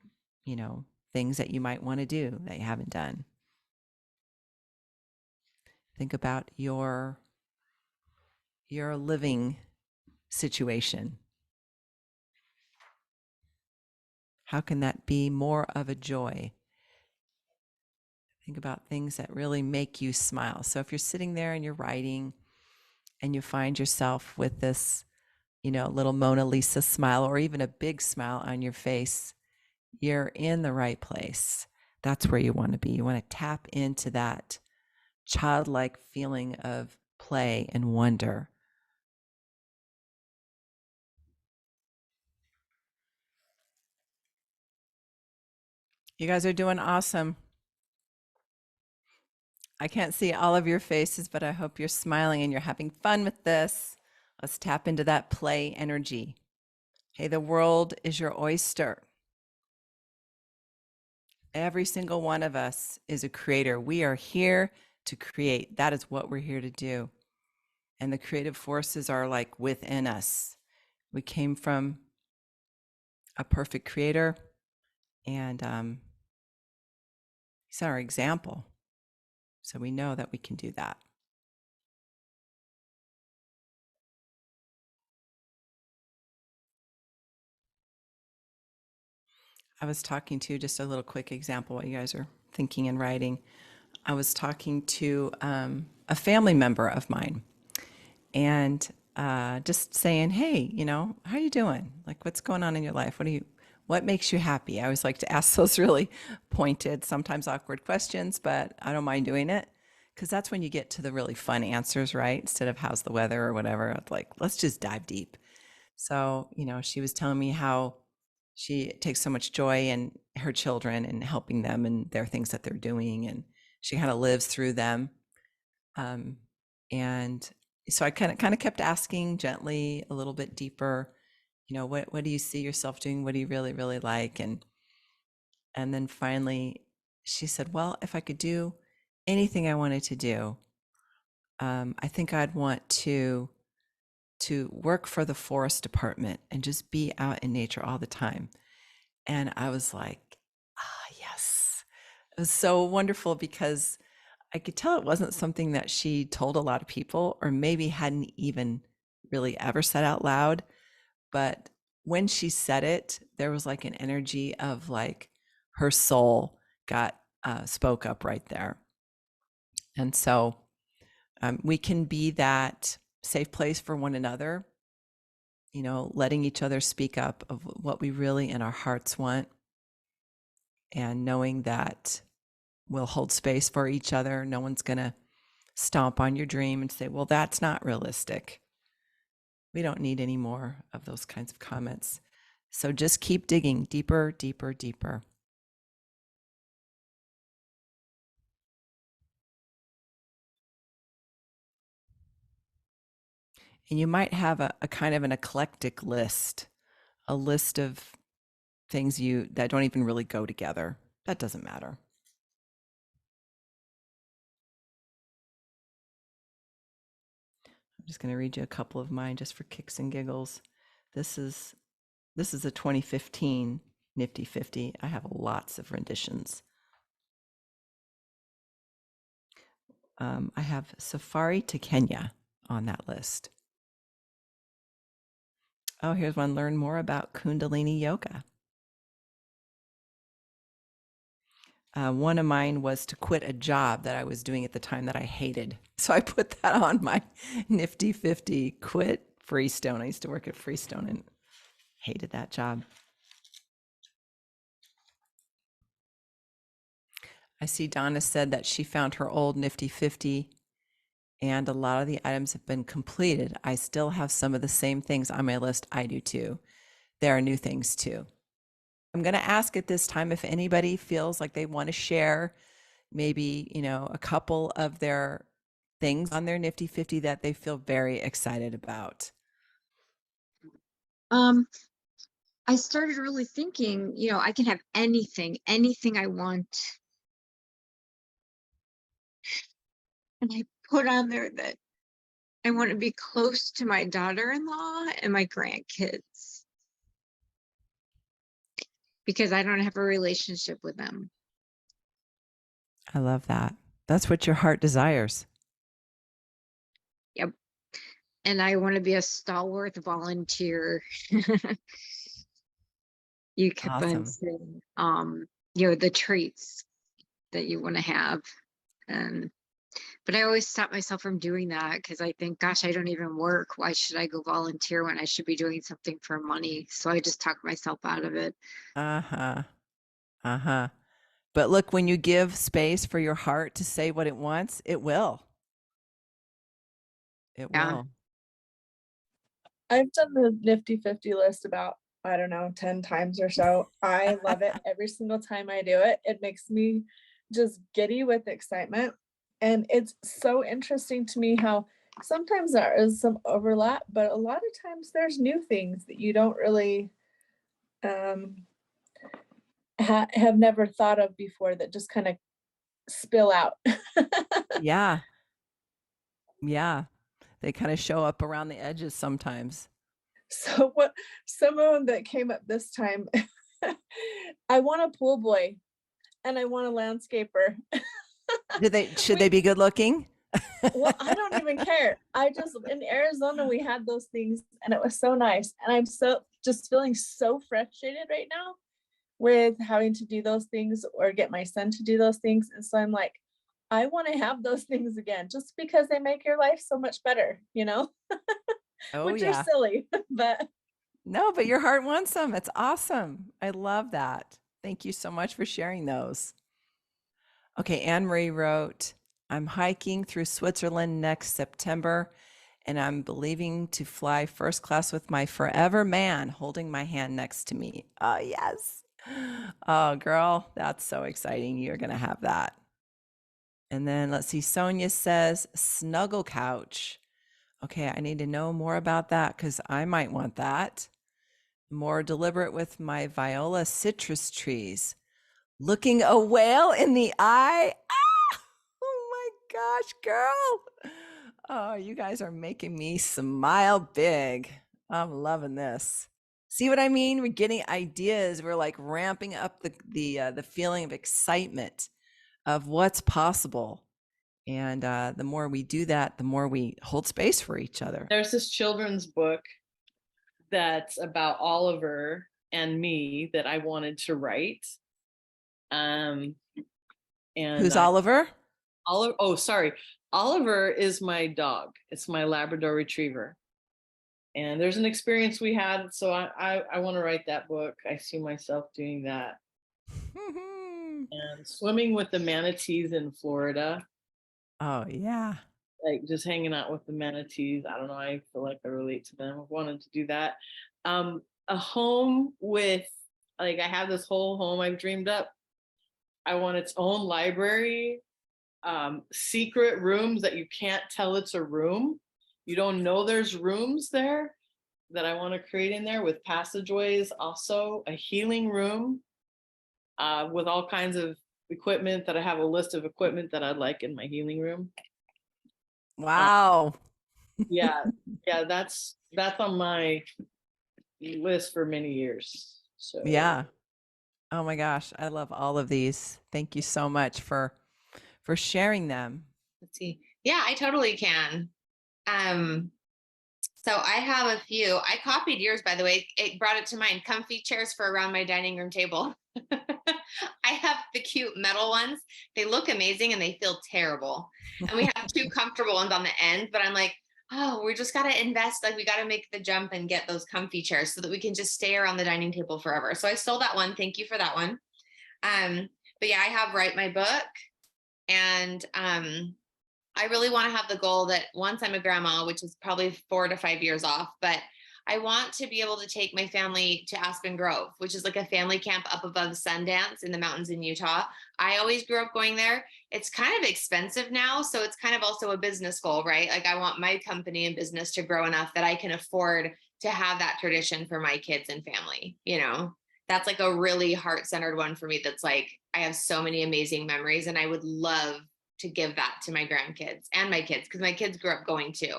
things that you might want to do that you haven't done. Think about your living situation. How can that be more of a joy? Think about things that really make you smile. So if you're sitting there and you're writing and you find yourself with this, little Mona Lisa smile or even a big smile on your face, you're in the right place. That's where you want to be. You want to tap into that childlike feeling of play and wonder. You guys are doing awesome. I can't see all of your faces, but I hope you're smiling and you're having fun with this. Let's tap into that play energy. Hey, the world is your oyster. Every single one of us is a creator. We are here to create. That is what we're here to do. And the creative forces are like within us. We came from a perfect creator, and he's our example. So we know that we can do that. I was talking to, just a little quick example while you guys are thinking and writing. I was talking to a family member of mine, and just saying, "Hey, how are you doing? Like, what's going on in your life? What makes you happy?" I always like to ask those really pointed, sometimes awkward questions, but I don't mind doing it because that's when you get to the really fun answers, right? Instead of how's the weather or whatever. It's like, let's just dive deep. So, she was telling me how she takes so much joy in her children and helping them and their things that they're doing, and she kind of lives through them. And so I kind of kept asking gently, a little bit deeper, what do you see yourself doing? What do you really, really like? And then finally she said, well, if I could do anything I wanted to do, I think I'd want to work for the forest department and just be out in nature all the time. And I was like, ah, yes. It was so wonderful because I could tell it wasn't something that she told a lot of people, or maybe hadn't even really ever said out loud. But when she said it, there was like an energy of like her soul got spoke up right there. And so we can be that safe place for one another, letting each other speak up of what we really in our hearts want, and knowing that we'll hold space for each other. No one's going to stomp on your dream and say, well, that's not realistic. We don't need any more of those kinds of comments. So just keep digging deeper, deeper, deeper. And you might have a kind of an eclectic list, a list of things that don't even really go together. That doesn't matter. I'm just going to read you a couple of mine just for kicks and giggles. This is a 2015 Nifty 50. I have lots of renditions. I have Safari to Kenya on that list. Oh, here's one. Learn more about Kundalini Yoga. One of mine was to quit a job that I was doing at the time that I hated. So I put that on my Nifty 50, quit Freestone. I used to work at Freestone and hated that job. I see Donna said that she found her old Nifty 50 and a lot of the items have been completed. I still have some of the same things on my list. I do too. There are new things too. I'm going to ask at this time if anybody feels like they want to share maybe, a couple of their things on their Nifty 50 that they feel very excited about. I started really thinking, I can have anything I want. And I put on there that I want to be close to my daughter-in-law and my grandkids because I don't have a relationship with them. I love that. That's what your heart desires. Yep. And I want to be a stalwart volunteer. You kept on saying, the traits that you want to have. But I always stop myself from doing that because I think, gosh, I don't even work. Why should I go volunteer when I should be doing something for money? So I just talk myself out of it. Uh-huh. Uh-huh. But look, when you give space for your heart to say what it wants, it will. It Yeah. will. I've done the Nifty 50 list about, I don't know, 10 times or so. I love it every single time I do it. It makes me just giddy with excitement. And it's so interesting to me how sometimes there is some overlap, but a lot of times there's new things that you don't really um, have never thought of before that just kind of spill out. Yeah. Yeah. They kind of show up around the edges sometimes. So what some of them that came up this time, I want a pool boy and I want a landscaper. Should We they be good looking? Well, I don't even care. I just in Arizona we had those things and it was so nice. And I'm so just feeling so frustrated right now with having to do those things or get my son to do those things. And so I'm like, I want to have those things again just because they make your life so much better, Oh which are yeah. silly, but No, but your heart wants them. It's awesome. I love that. Thank you so much for sharing those. Okay, Anne Marie wrote, I'm hiking through Switzerland next September, and I'm believing to fly first class with my forever man holding my hand next to me. Oh, yes. Oh, girl, that's so exciting. You're going to have that. And then let's see, Sonia says, snuggle couch. Okay, I need to know more about that because I might want that. More deliberate with my viola citrus trees. Looking a whale in the eye. Ah! Oh my gosh, girl. Oh, you guys are making me smile big. I'm loving this. See what I mean? We're getting ideas. We're like ramping up the feeling of excitement of what's possible. And the more we do that, the more we hold space for each other. There's this children's book that's about Oliver and me that I wanted to write. And Who's Oliver? Oliver, oh, sorry. Oliver is my dog. It's my Labrador Retriever. And there's an experience we had. So I want to write that book. I see myself doing that. And swimming with the manatees in Florida. Oh, yeah. Like just hanging out with the manatees. I don't know. I feel like I relate to them. I wanted to do that. A home with, like, I have this whole home I've dreamed up. I want its own library, secret rooms that you can't tell it's a room. You don't know there's rooms there that I want to create in there with passageways. Also, a healing room with all kinds of equipment that I have a list of equipment that I'd like in my healing room. Wow. Yeah, that's on my list for many years. So Yeah. Oh my gosh, I love all of these. Thank you so much for sharing them. Let's see. Yeah, I totally can. So I have a few. I copied yours, by the way. It brought it to mind. Comfy chairs for around my dining room table. I have the cute metal ones. They look amazing and they feel terrible. And we have two comfortable ones on the end, but I'm like, oh, we just got to invest. Like we got to make the jump and get those comfy chairs so that we can just stay around the dining table forever. So I stole that one. Thank you for that one. But yeah, I have Write My Book. And I really want to have the goal that once I'm a grandma, which is probably 4 to 5 years off, but I want to be able to take my family to Aspen Grove, which is like a family camp up above Sundance in the mountains in Utah. I always grew up going there. It's kind of expensive now, so it's kind of also a business goal, right? Like I want my company and business to grow enough that I can afford to have that tradition for my kids and family, That's like a really heart-centered one for me. That's like, I have so many amazing memories and I would love to give that to my grandkids and my kids, because my kids grew up going too.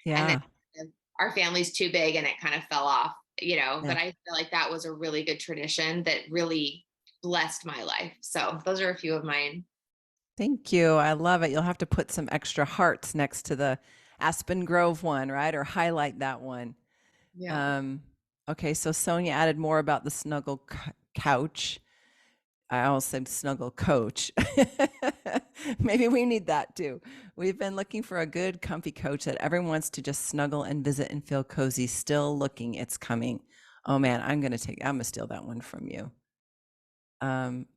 Yeah. And then our family's too big and it kind of fell off, Yeah. but I feel like that was a really good tradition that really blessed my life. So those are a few of mine. Thank you. I love it. You'll have to put some extra hearts next to the Aspen Grove one, right? Or highlight that one. Yeah. Okay, so Sonia added more about the snuggle couch. I almost said snuggle coach. Maybe we need that too. We've been looking for a good, comfy coach that everyone wants to just snuggle and visit and feel cozy. Still looking, it's coming. Oh man, I'm gonna steal that one from you.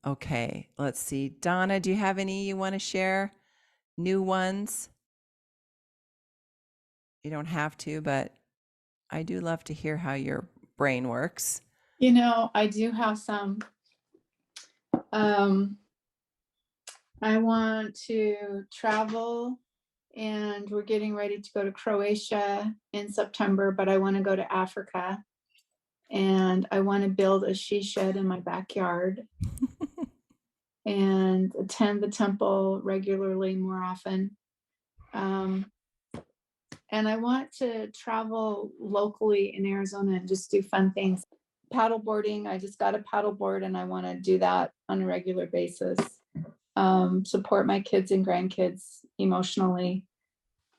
Okay, let's see. Donna, do you have any you want to share? New ones? You don't have to, but I do love to hear how your brain works. I do have some. I want to travel and we're getting ready to go to Croatia in September, but I want to go to Africa, and I want to build a she shed in my backyard and attend the temple regularly more often. And I want to travel locally in Arizona and just do fun things. Paddleboarding, I just got a paddleboard and I want to do that on a regular basis. Support my kids and grandkids emotionally.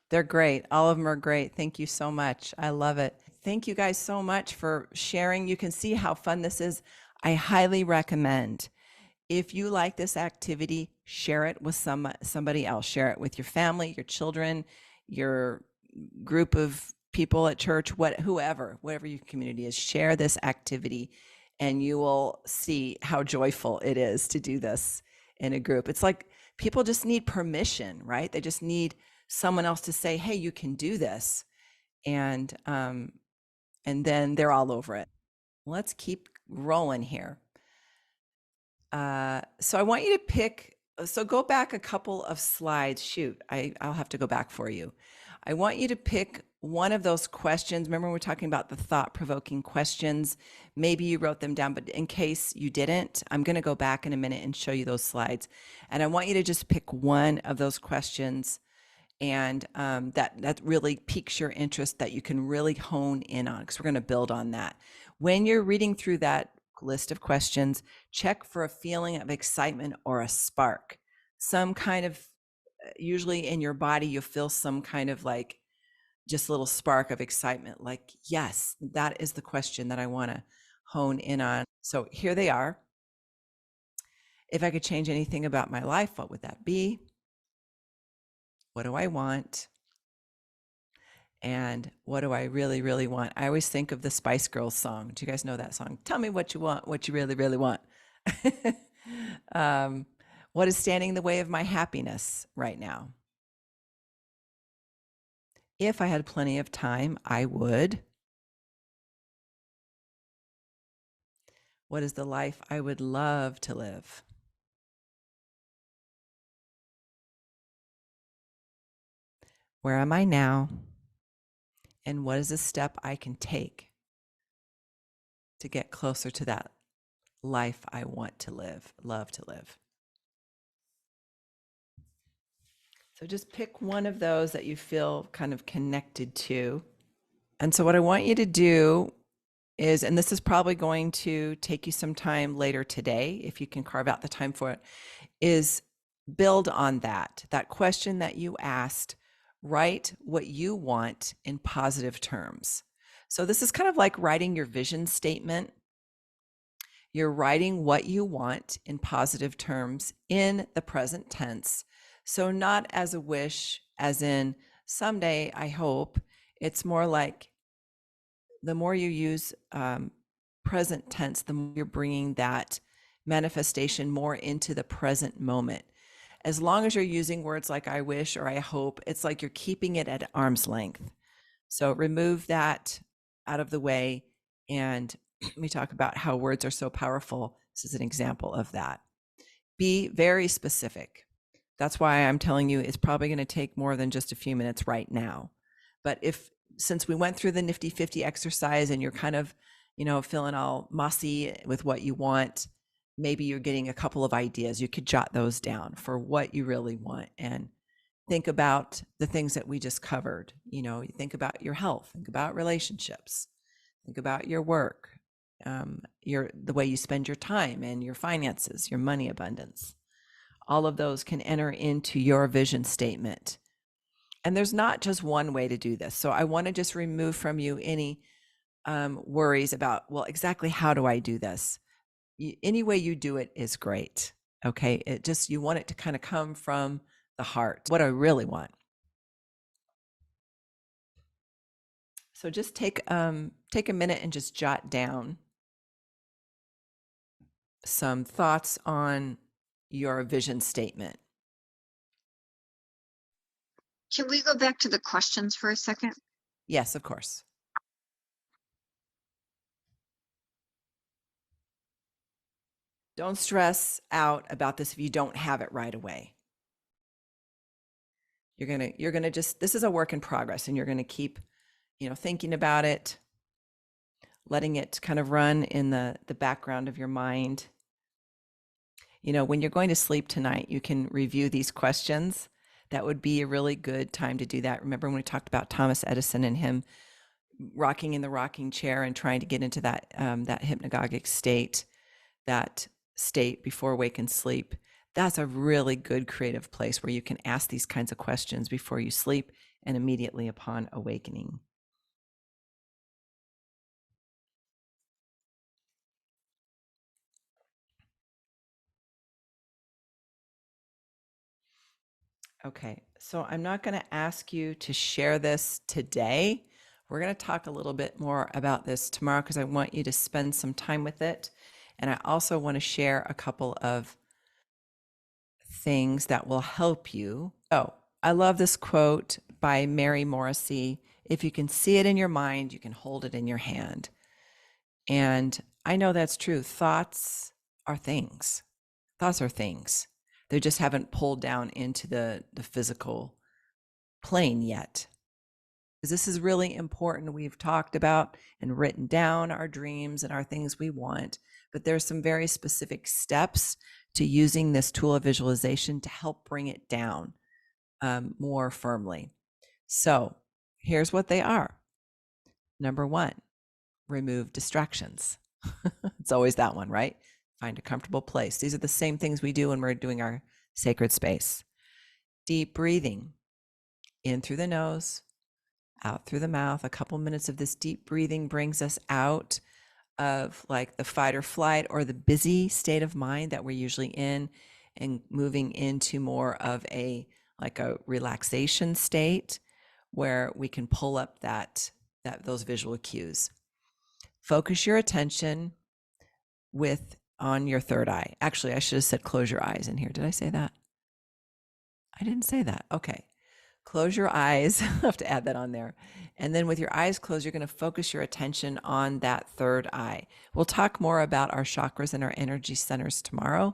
They're great. All of them are great. Thank you so much. I love it. Thank you guys so much for sharing. You can see how fun this is. I highly recommend, if you like this activity, share it with somebody else. Share it with your family, your children, your group of people at church, whatever your community is. Share this activity and you will see how joyful it is to do this in a group. It's like people just need permission, right? They just need someone else to say, hey, you can do this. And then they're all over it. Let's keep rolling here. So I want you to pick, so go back a couple of slides. Shoot, I'll have to go back for you. I want you to pick one of those questions. Remember, we're talking about the thought-provoking questions. Maybe you wrote them down, but in case you didn't, I'm going to go back in a minute and show you those slides. And I want you to just pick one of those questions and that really piques your interest, that you can really hone in on, because we're going to build on that. When you're reading through that list of questions, check for a feeling of excitement or a spark. Some kind of, usually in your body, you feel some kind of like just a little spark of excitement, like, yes, that is the question that I want to hone in on. So here they are. If I could change anything about my life, what would that be? What do I want? And what do I really, really want? I always think of the Spice Girls song. Do you guys know that song? Tell me what you want, what you really, really want. What is standing in the way of my happiness right now? If I had plenty of time, I would. What is the life I would love to live? Where am I now? And what is a step I can take to get closer to that life I want to live, love to live? So just pick one of those that you feel kind of connected to. And so what I want you to do is, and this is probably going to take you some time later today, if you can carve out the time for it, is build on that question that you asked. Write what you want in positive terms. So this is kind of like writing your vision statement. You're writing what you want in positive terms in the present tense. So not as a wish, as in someday, I hope. It's more like the more you use present tense, the more you're bringing that manifestation more into the present moment. As long as you're using words like I wish or I hope, it's like you're keeping it at arm's length. So remove that out of the way. And we talk about how words are so powerful. This is an example of that. Be very specific. That's why I'm telling you it's probably going to take more than just a few minutes right now. But since we went through the Nifty 50 exercise and you're kind of, feeling all mossy with what you want, maybe you're getting a couple of ideas. You could jot those down for what you really want and think about the things that we just covered. You think about your health, think about relationships, think about your work, the way you spend your time and your finances, your money abundance. All of those can enter into your vision statement. And there's not just one way to do this. So I want to just remove from you any worries about, well, exactly how do I do this? Any way you do it is great. Okay. You want it to kind of come from the heart. What I really want. So just take a minute and just jot down some thoughts on your vision statement. Can we go back to the questions for a second? Yes, of course. Don't stress out about this if you don't have it right away. you're gonna just, this is a work in progress, and you're gonna keep, thinking about it, letting it kind of run in the background of your mind. When you're going to sleep tonight, you can review these questions. That would be a really good time to do that. Remember when we talked about Thomas Edison and him rocking in the rocking chair and trying to get into that hypnagogic state, that state before wake and sleep? That's a really good creative place where you can ask these kinds of questions before you sleep and immediately upon awakening. Okay, so I'm not going to ask you to share this today. We're going to talk a little bit more about this tomorrow because I want you to spend some time with it. And I also want to share a couple of things that will help you. Oh, I love this quote by Mary Morrissey. If you can see it in your mind, you can hold it in your hand. And I know that's true. Thoughts are things. Thoughts are things. They just haven't pulled down into the physical plane yet. Because this is really important. We've talked about and written down our dreams and our things we want, but there's some very specific steps to using this tool of visualization to help bring it down more firmly. So here's what they are. Number one, remove distractions. It's always that one, right? Find a comfortable place. These are the same things we do when we're doing our sacred space. Deep breathing, in through the nose, out through the mouth. A couple minutes of this deep breathing brings us out of like the fight or flight or the busy state of mind that we're usually in, and moving into more of a relaxation state where we can pull up those visual cues. Focus your attention on your third eye. Actually, I should have said close your eyes in here. Did I say that? I didn't say that. Okay. Close your eyes. I'll have to add that on there. And then with your eyes closed, you're going to focus your attention on that third eye. We'll talk more about our chakras and our energy centers tomorrow,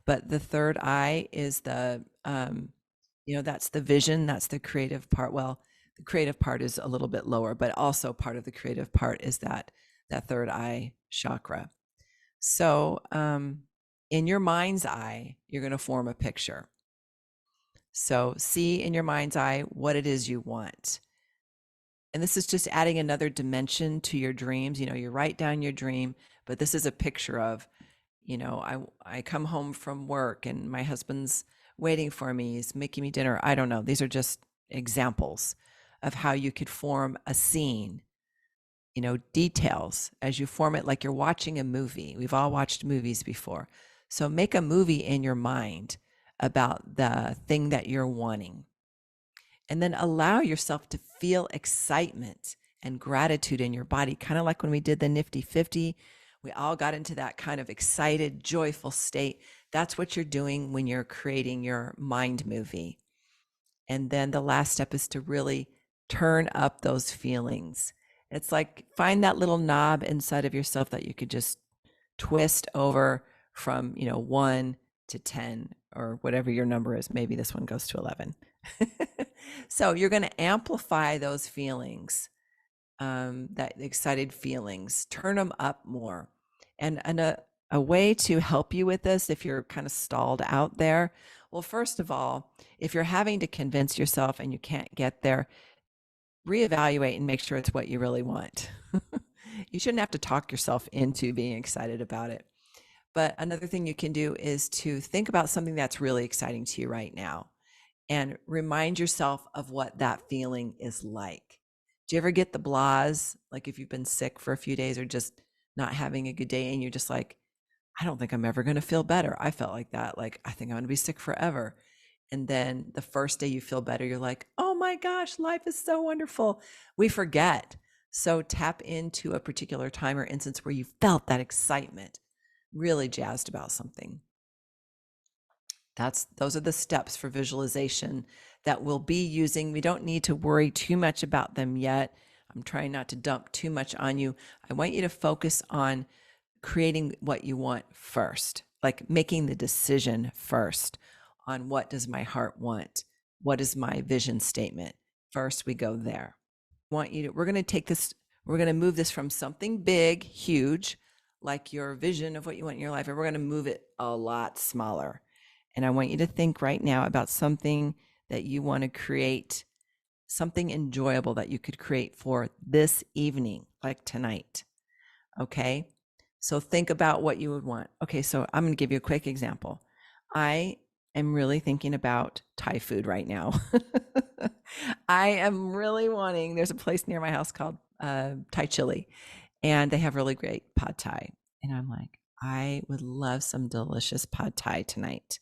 but the third eye is that's the vision. That's the creative part. Well, the creative part is a little bit lower, but also part of the creative part is that third eye chakra. So in your mind's eye, you're going to form a picture. So see in your mind's eye what it is you want. And this is just adding another dimension to your dreams. You write down your dream, but this is a picture of, I come home from work and my husband's waiting for me. He's making me dinner. I don't know. These are just examples of how you could form a scene, details as you form it, like you're watching a movie. We've all watched movies before. So make a movie in your mind about the thing that you're wanting. And then allow yourself to feel excitement and gratitude in your body, kind of like when we did the Nifty 50. We all got into that kind of excited, joyful state. That's what you're doing when you're creating your mind movie. And then the last step is to really turn up those feelings. It's like find that little knob inside of yourself that you could just twist over from, 1 to 10 or whatever your number is. Maybe this one goes to 11. So you're going to amplify those feelings, that excited feelings, turn them up more. And a way to help you with this, if you're kind of stalled out there, well, first of all, if you're having to convince yourself and you can't get there, reevaluate and make sure it's what you really want. You shouldn't have to talk yourself into being excited about it. But another thing you can do is to think about something that's really exciting to you right now and remind yourself of what that feeling is like. Do you ever get the blahs? Like if you've been sick for a few days or just not having a good day and you're just like, I don't think I'm ever going to feel better. I felt like that. Like, I think I'm going to be sick forever. And then the first day you feel better, you're like, oh my gosh, life is so wonderful. We forget. So tap into a particular time or instance where you felt that excitement, really jazzed about something. Those are the steps for visualization that we'll be using. We don't need to worry too much about them yet. I'm trying not to dump too much on you. I want you to focus on creating what you want first, like making the decision first on what does my heart want. What is my vision statement? First, we go there. We're going to take this, we're going to move this from something big, huge, like your vision of what you want in your life, and we're going to move it a lot smaller. And I want you to think right now about something that you want to create, something enjoyable that you could create for this evening, like tonight. Okay. So think about what you would want. Okay. So I'm going to give you a quick example. I am really thinking about Thai food right now. I am really wanting, there's a place near my house called Thai Chili, and they have really great pad Thai. And I'm like, I would love some delicious pad Thai tonight,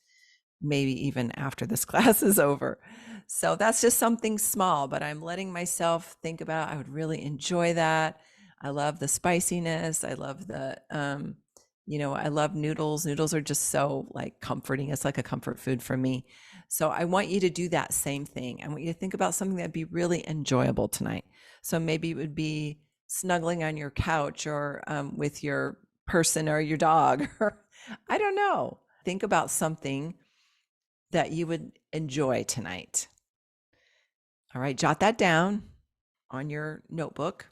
maybe even after this class is over. So that's just something small, but I'm letting myself think about, I would really enjoy that. I love the spiciness. I love the, I love noodles. Noodles are just so like comforting. It's like a comfort food for me. So I want you to do that same thing. I want you to think about something that'd be really enjoyable tonight. So maybe it would be snuggling on your couch or with your person or your dog, or I don't know. Think about something that you would enjoy tonight. All right, jot that down on your notebook.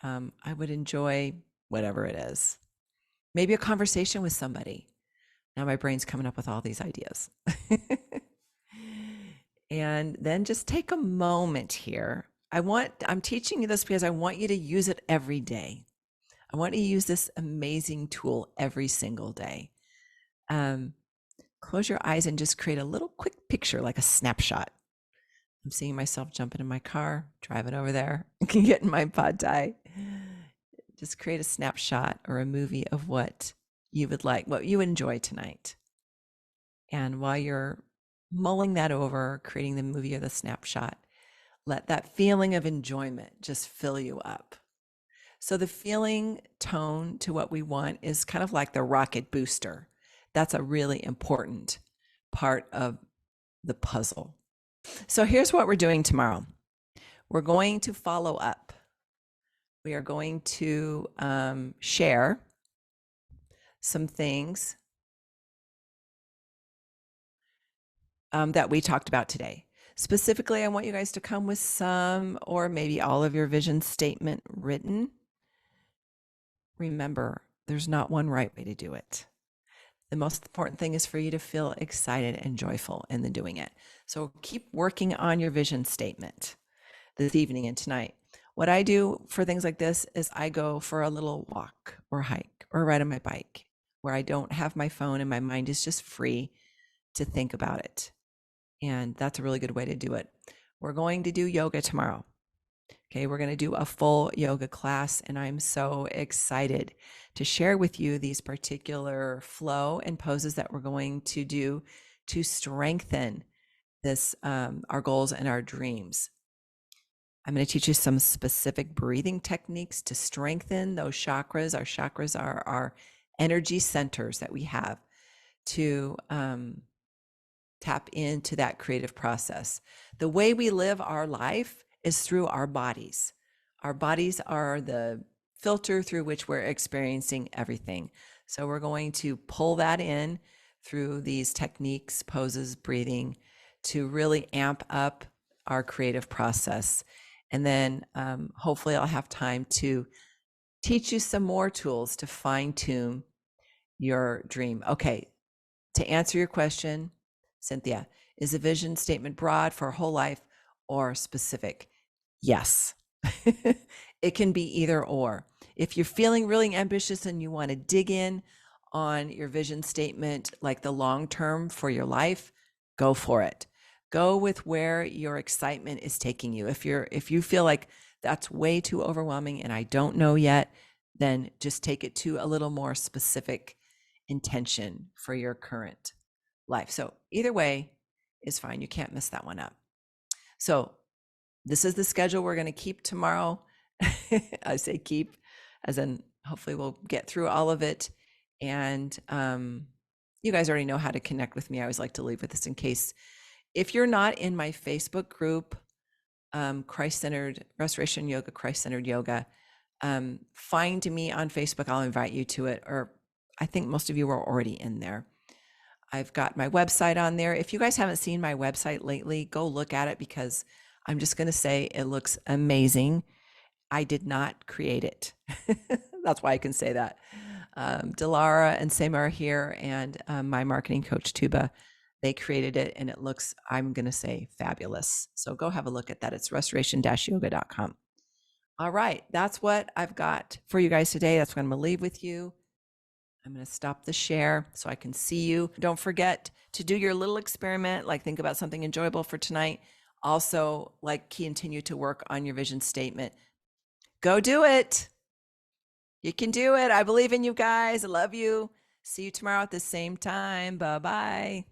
I would enjoy whatever it is. Maybe a conversation with somebody. Now my brain's coming up with all these ideas. And then just take a moment here. I'm teaching you this because I want you to use it every day. I want you to use this amazing tool every single day. Close your eyes and just create a little quick picture, like a snapshot. I'm seeing myself jumping in my car, driving over there, getting my pad Thai. Just create a snapshot or a movie of what you would like, what you enjoy tonight. And while you're mulling that over, creating the movie or the snapshot, let that feeling of enjoyment just fill you up. So the feeling tone to what we want is kind of like the rocket booster. That's a really important part of the puzzle. So here's what we're doing tomorrow. We're going to follow up. We are going to share some things that we talked about today. Specifically, I want you guys to come with some or maybe all of your vision statement written. Remember, there's not one right way to do it. The most important thing is for you to feel excited and joyful in the doing it. So keep working on your vision statement this evening and tonight. What I do for things like this is I go for a little walk or hike or ride on my bike where I don't have my phone and my mind is just free to think about it. And that's a really good way to do it. We're going to do yoga tomorrow. Okay, we're going to do a full yoga class, and I'm so excited to share with you these particular flow and poses that we're going to do to strengthen this, our goals and our dreams. I'm going to teach you some specific breathing techniques to strengthen those chakras. Our chakras are our energy centers that we have to tap into that creative process. The way we live our life is through our bodies. Our bodies are the filter through which we're experiencing everything. So we're going to pull that in through these techniques, poses, breathing, to really amp up our creative process. And then hopefully I'll have time to teach you some more tools to fine tune your dream. Okay, to answer your question, Cynthia, is a vision statement broad for a whole life or specific? Yes. It can be either or. If you're feeling really ambitious and you want to dig in on your vision statement, like the long term for your life, go for it. Go with where your excitement is taking you. If you feel like that's way too overwhelming and I don't know yet, then just take it to a little more specific intention for your current life. So either way is fine. You can't mess that one up. So this is the schedule we're going to keep tomorrow. I say keep as in hopefully we'll get through all of it. And you guys already know how to connect with me. I always like to leave with this in case. If you're not in my Facebook group, Christ-Centered Restoration Yoga, Christ-Centered Yoga, find me on Facebook. I'll invite you to it. Or I think most of you are already in there. I've got my website on there. If you guys haven't seen my website lately, go look at it because I'm just going to say it looks amazing. I did not create it. That's why I can say that. Delara and Sema are here, and my marketing coach, Tuba, they created it, and it looks, I'm going to say, fabulous. So go have a look at that. It's restoration-yoga.com. All right. That's what I've got for you guys today. That's what I'm going to leave with you. I'm going to stop the share so I can see you. Don't forget to do your little experiment, like think about something enjoyable for tonight. Also, like continue to work on your vision statement. Go do it. You can do it. I believe in you guys. I love you. See you tomorrow at the same time. Bye-bye.